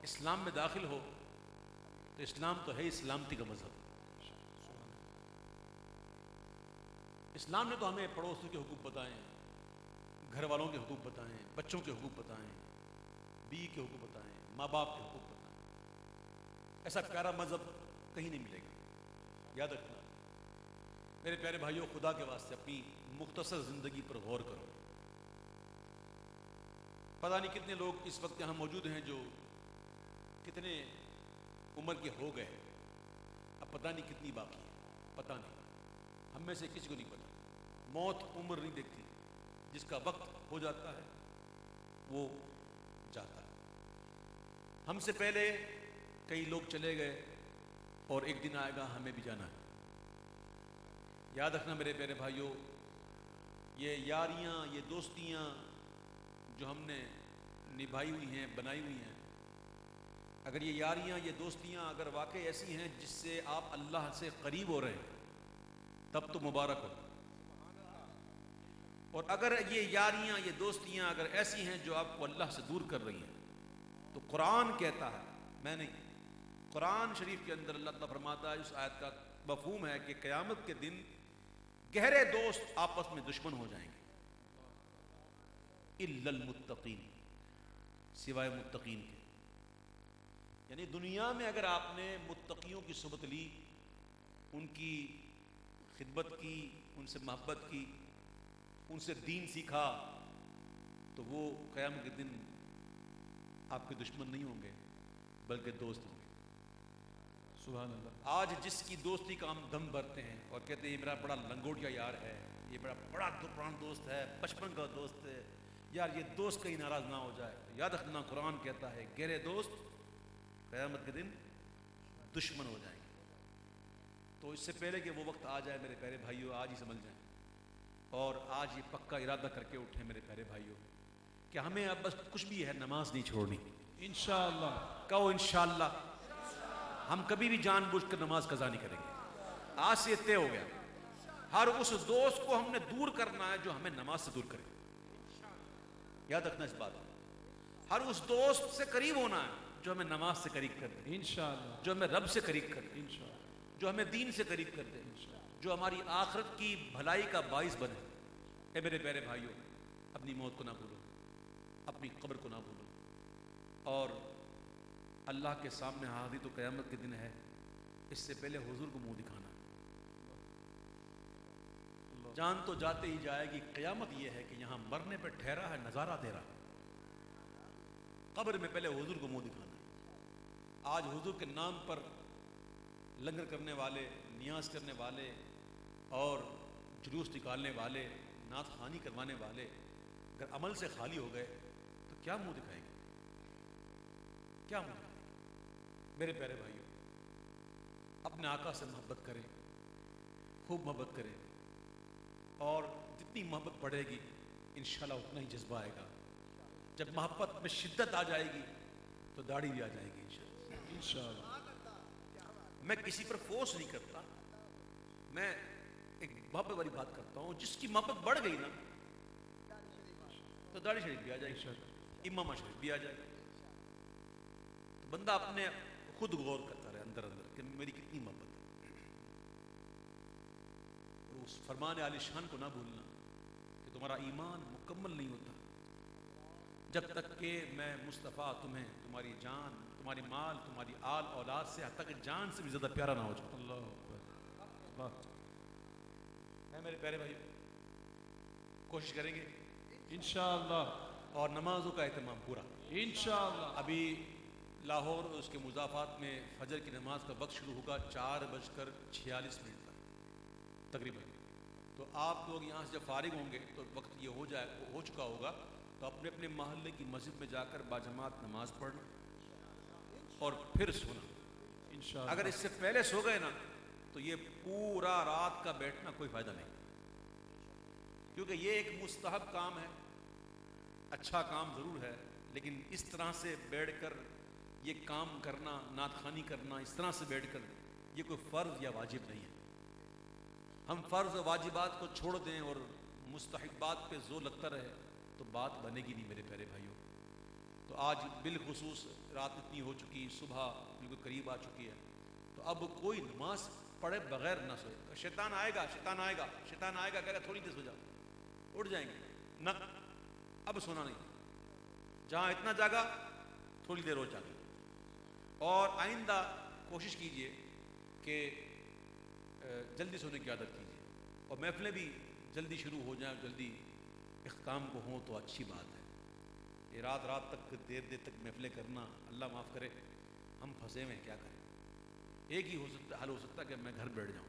اسلام میں داخل ہو تو اسلام تو ہے ہی سلامتی کا مذہب، اسلام نے تو ہمیں پڑوسیوں کے حقوق بتائیں، گھر والوں کے حقوق بتائیں، بچوں کے حقوق بتائیں، بیوی کے حقوق بتائیں، ماں باپ کے حقوق بتائیں۔ ایسا پیارا مذہب کہیں نہیں ملے گا، یاد رکھنا۔ میرے پیارے بھائیوں، خدا کے واسطے اپنی مختصر زندگی پر غور کرو۔ پتہ نہیں کتنے لوگ اس وقت یہاں موجود ہیں جو کتنے عمر کے ہو گئے، اب پتہ نہیں کتنی باقی ہے، پتہ نہیں، ہم میں سے کسی کو نہیں پتہ۔ موت عمر نہیں دیکھتی، جس کا وقت ہو جاتا ہے وہ جاتا ہے۔ ہم سے پہلے کئی لوگ چلے گئے اور ایک دن آئے گا ہمیں بھی جانا ہے۔ یاد رکھنا میرے پیارے بھائیوں، یہ یاریاں، یہ دوستیاں جو ہم نے نبھائی ہوئی ہیں، بنائی ہوئی ہیں، اگر یہ یاریاں، یہ دوستیاں اگر واقعی ایسی ہیں جس سے آپ اللہ سے قریب ہو رہے ہیں تب تو مبارک ہو، اور اگر یہ یاریاں، یہ دوستیاں اگر ایسی ہیں جو آپ کو اللہ سے دور کر رہی ہیں تو قرآن کہتا ہے، میں نہیں، قرآن شریف کے اندر اللہ تعالیٰ فرماتا ہے، اس آیت کا مفہوم ہے کہ قیامت کے دن گہرے دوست آپس میں دشمن ہو جائیں گے، الا المتقین، سوائے متقین کے۔ یعنی دنیا میں اگر آپ نے متقیوں کی صحبت لی، ان کی خدمت کی، ان سے محبت کی، ان سے دین سیکھا، تو وہ قیامت کے دن آپ کے دشمن نہیں ہوں گے بلکہ دوست ہوں گے۔ سبحان اللہ۔ آج جس کی دوستی کا ہم دم بھرتے ہیں اور کہتے ہیں یہ میرا بڑا لنگوٹیا یار ہے، یہ بڑا پرانا دوست ہے، بچپن کا دوست ہے، یار یہ دوست کہیں ناراض نہ ہو جائے، یاد رکھنا قرآن کہتا ہے گہرے دوست قیامت کے دن دشمن ہو جائیں گے۔ تو اس سے پہلے کہ وہ وقت آ جائے میرے پیارے بھائیوں، آج ہی سمجھ جائیں اور آج یہ پکا ارادہ کر کے اٹھیں میرے پیارے بھائیوں کہ ہمیں اب بس کچھ بھی ہے نماز نہیں چھوڑنی۔ انشاءاللہ کہو انشاءاللہ، ہم کبھی بھی جان بوجھ کر نماز قضا نہیں کریں گے۔ آج سے طے ہو گیا، ہر اس دوست کو ہم نے دور کرنا ہے جو ہمیں نماز سے دور کرے، یاد رکھنا اس بات۔ ہر اس دوست سے قریب ہونا ہے جو ہمیں نماز سے قریب کر دے، انشاءاللہ جو ہمیں رب سے قریب کر دے، انشاءاللہ جو ہمیں دین سے قریب کر دے، جو ہماری آخرت کی بھلائی کا باعث بنے۔ اے میرے پیارے بھائیوں، اپنی موت کو نہ بھولو، اپنی قبر کو نہ بھولو، اور اللہ کے سامنے حاضری تو قیامت کے دن ہے، اس سے پہلے حضور کو منہ دکھانا۔ جان تو جاتے ہی جائے گی، قیامت یہ ہے کہ یہاں مرنے پہ ٹھہرا ہے، نظارہ دے رہا، قبر میں پہلے حضور کو منہ دکھانا۔ آج حضور کے نام پر لنگر کرنے والے، نیاز کرنے والے اور جلوس نکالنے والے، نعت خوانی کروانے والے اگر عمل سے خالی ہو گئے تو کیا منہ دکھائیں گے؟ کیا منہ دکھائیں گے؟ میرے پیارے بھائیوں، اپنے آقا سے محبت کریں، خوب محبت کریں، اور جتنی محبت بڑھے گی انشاءاللہ اتنا ہی جذبہ آئے گا۔ جب محبت میں شدت آ جائے گی تو داڑھی بھی آ جائے گی انشاءاللہ۔ میں کسی پر فورس نہیں کرتا، میں ایک محبت والی بات کرتا ہوں۔ جس کی محبت بڑھ گئی نا تو داڑھی شریف بھی آ جائے گی، امامہ شریف بھی آ جائے گی۔ تو بندہ اپنے خود غور کرتا رہے اندر اندر کہ میری کتنی محبت ہے، اور اس فرمان عالی شان کو نہ بھولنا کہ تمہارا ایمان مکمل نہیں ہوتا جب تک کہ میں مصطفیٰ تمہیں تمہاری جان، تمہاری مال، تمہاری آل اولاد سے حتی کہ جان سے بھی زیادہ پیارا نہ ہو جاؤ۔ اللہ اکبر۔ ہے میرے پیارے بھائی، کوشش کریں گے انشاءاللہ اور نمازوں کا اہتمام پورا۔ انشاءاللہ ابھی لاہور اور اس کے مضافات میں فجر کی نماز کا وقت شروع ہوگا 4:46 تک تقریباً۔ تو آپ لوگ یہاں سے جب فارغ ہوں گے تو وقت یہ ہو چکا ہوگا، تو اپنے اپنے محلے کی مسجد میں جا کر باجماعت نماز پڑھنا اور پھر سونا۔ انشاءاللہ اگر اس سے پہلے سو گئے نا تو یہ پورا رات کا بیٹھنا کوئی فائدہ نہیں، کیونکہ یہ ایک مستحب کام ہے، اچھا کام ضرور ہے، لیکن اس طرح سے بیٹھ کر یہ کام کرنا، نعت خوانی کرنا، اس طرح سے بیٹھ کر یہ کوئی فرض یا واجب نہیں ہے۔ ہم فرض و واجبات کو چھوڑ دیں اور مستحبات پہ زور لگتا رہے تو بات بنے گی نہیں میرے پیارے بھائیوں۔ تو آج بالخصوص رات اتنی ہو چکی، صبح بالکل قریب آ چکی ہے، تو اب کوئی نماز پڑھے بغیر نہ سوئے. شیطان آئے گا کہے گا تھوڑی دیر سو جاؤ, اٹھ جائیں گے, نہ اب سونا نہیں, جہاں اتنا جاگا تھوڑی دیر اور جاگے. اور آئندہ کوشش کیجئے کہ جلدی سونے کی عادت کیجئے, اور محفلیں بھی جلدی شروع ہو جائیں, جلدی اختتام کو ہوں تو اچھی بات ہے. یہ رات تک دیر تک محفلیں کرنا, اللہ معاف کرے, ہم پھنسے ہوئے ہیں, کیا کریں. ایک ہی حل ہو سکتا ہے کہ میں گھر بیٹھ جاؤں,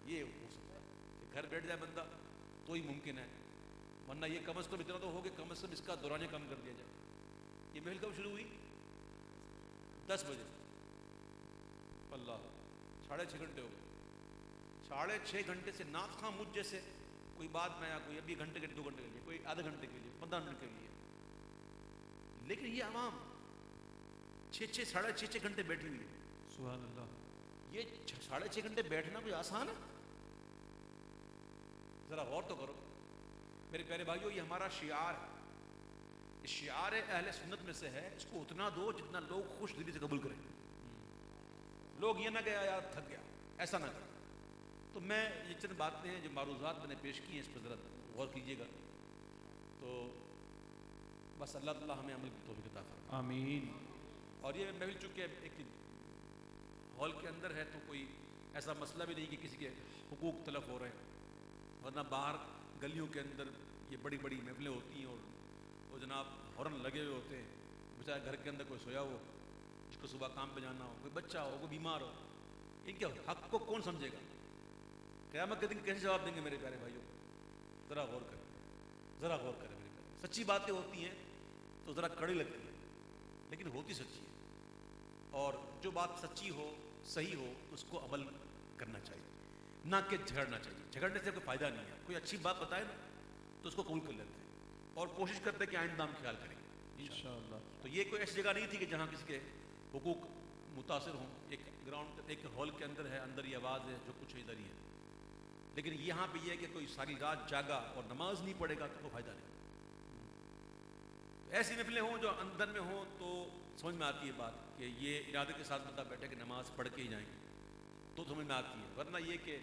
یہ ہو سکتا ہے کہ گھر بیٹھ جائے بندہ تو ہی ممکن ہے, ورنہ یہ کم از کم اتنا تو ہو کہ کم از کم اس کا دورانیہ کم کر دیا جائے. یہ محفل کب شروع ہوئی؟ 10 بجے. اللہ 6.5 گھنٹے ہو گئے. 6.5 گھنٹے سے ناخواں مجھ جیسے کوئی بات میں, یا کوئی ابھی گھنٹے کے 2 گھنٹے کے لیے, کوئی آدھے گھنٹے کے لیے, 15 منٹ کے لیے, لیکن یہ عوام 6.5 گھنٹے بیٹھی ہوئی ہے. سبحان اللہ. یہ 6.5 گھنٹے بیٹھنا کوئی آسان ہے؟ ذرا غور تو کرو میرے پیارے بھائیو. یہ ہمارا شعار ہے, اس شعار اہل سنت میں سے ہے. اس کو اتنا دو جتنا لوگ خوش دلی سے قبول کریں. لوگ یہ نہ کہ یار تھک گیا, ایسا نہ کریں. تو میں یہ چند باتیں ہیں جو معروضات میں نے پیش کی ہیں, اس پر ذرا غور کیجیے گا. تو بس اللہ تعالیٰ ہمیں عمل کی توفیق عطا فرمائے. آمین. اور یہ محفل چونکہ ایک ہال کے اندر ہے تو کوئی ایسا مسئلہ بھی نہیں کہ کسی کے حقوق تلف ہو رہے ہیں, ورنہ باہر گلیوں کے اندر یہ بڑی بڑی محفلیں ہوتی ہیں, اور وہ جناب ہارن لگے ہوئے ہوتے ہیں. بیچارہ گھر کے اندر کوئی سویا ہو, جس کو صبح کام پہ جانا ہو, کوئی بچہ ہو, کوئی بیمار ہو, ان کے حق کو کون سمجھے گا؟ قیامت کے دن کیسے جواب دیں گے میرے پیارے بھائیوں؟ ذرا غور کریں, ذرا غور کریں میرے پیارے. سچی باتیں ہوتی ہیں تو ذرا کڑی لگتی ہیں, لیکن ہوتی سچی ہے. اور جو بات سچی ہو, صحیح ہو, اس کو عمل کرنا چاہیے, نہ کہ جھگڑنا چاہیے. جھگڑنے سے کوئی فائدہ نہیں ہے. کوئی اچھی بات بتائے نا تو اس کو قبول کر لیتے ہیں, اور کوشش کرتے ہیں کہ آئندہ ہم خیال کریں گے انشاءاللہ. تو یہ کوئی ایسی جگہ نہیں تھی کہ جہاں کسی کے حقوق متاثر ہوں. ایک گراؤنڈ, ایک ہال کے اندر ہے, اندر یہ آواز ہے, جو کچھ ادھر ہی ہے. لیکن یہاں پہ یہ ہے کہ کوئی ساری رات جاگا اور نماز نہیں پڑھے گا تو کوئی فائدہ نہیں. ایسی محفلیں ہوں جو اندر میں ہوں تو سمجھ میں آتی ہے بات کہ یہ ارادے کے ساتھ بندہ بیٹھے کہ نماز پڑھ کے ہی جائیں گے تو سمجھ میں آتی ہے. ورنہ یہ کہ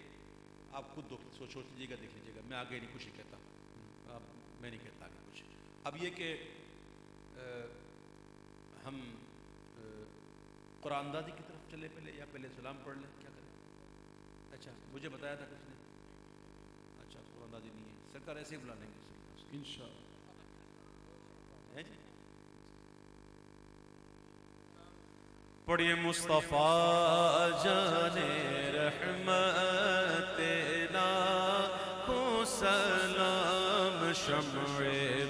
آپ خود سوچ لیجیے گا, دیکھ لیجیے گا. میں آگے نہیں کچھ نہیں کہتا, اب میں نہیں کہتا آگے کچھ. اب یہ کہ ہم قرآن اندازی کی طرف چلے پہلے, یا پہلے سلام پڑھ لیں, کیا کریں؟ اچھا مجھے بتایا تھا کس نے, اچھا قرآن اندازی نہیں ہے, سرکار ایسے ہی بلا لیں گے انشاءاللہ. ہے جی. پڑھیے مصطفیٰ جانے رحمت لاکھوں سلام, شمع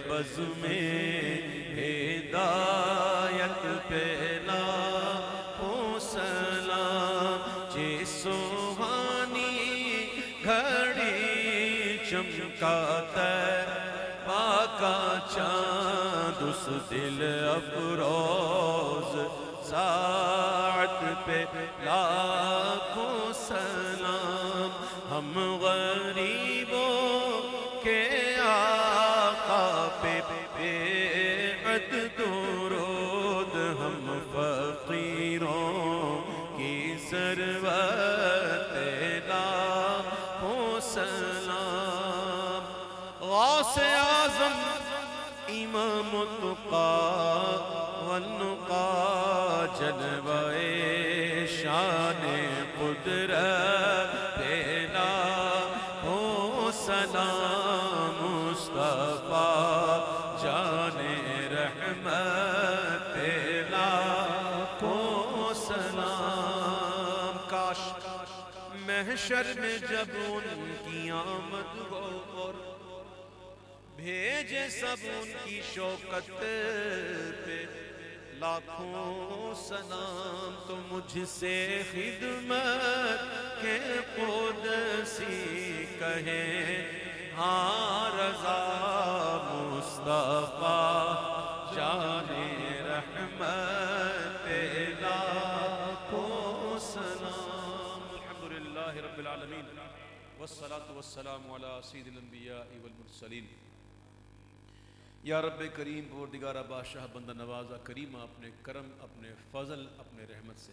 بز میں ہدایت پہ لاکھوں سلام. جی سوہانی گھڑی چمکاتا کا چاند, اس دل افروز ساعت پہ لاکھوں سلام. ہم غریبوں کے آقا پہ بے عد درود, ہم فقیروں کی ثروت لاکھوں سلام. غوث اعظم امام التقیٰ والنقیٰ, جلوہ شان قدرت پہ لاکھوں سلام. مصطفیٰ جان رحمت پہ لاکھوں سلام. کاش محشر میں جب ان کی آمد ہو اور بھیجے سب ان کی شوکت پہ لاکھوں سلام. تو مجھ سے خدمت کے قدسی کہیں ہاں رضا, مصطفیٰ جان رحمت لاکھوں سلام. الحمدللہ رب العالمین, والصلاة والسلام علی سید الانبیاء والمرسلین. یا رب کریم, پروردگار بادشاہ, بندہ نوازا کریمہ, اپنے کرم, اپنے فضل, اپنے رحمت سے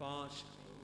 5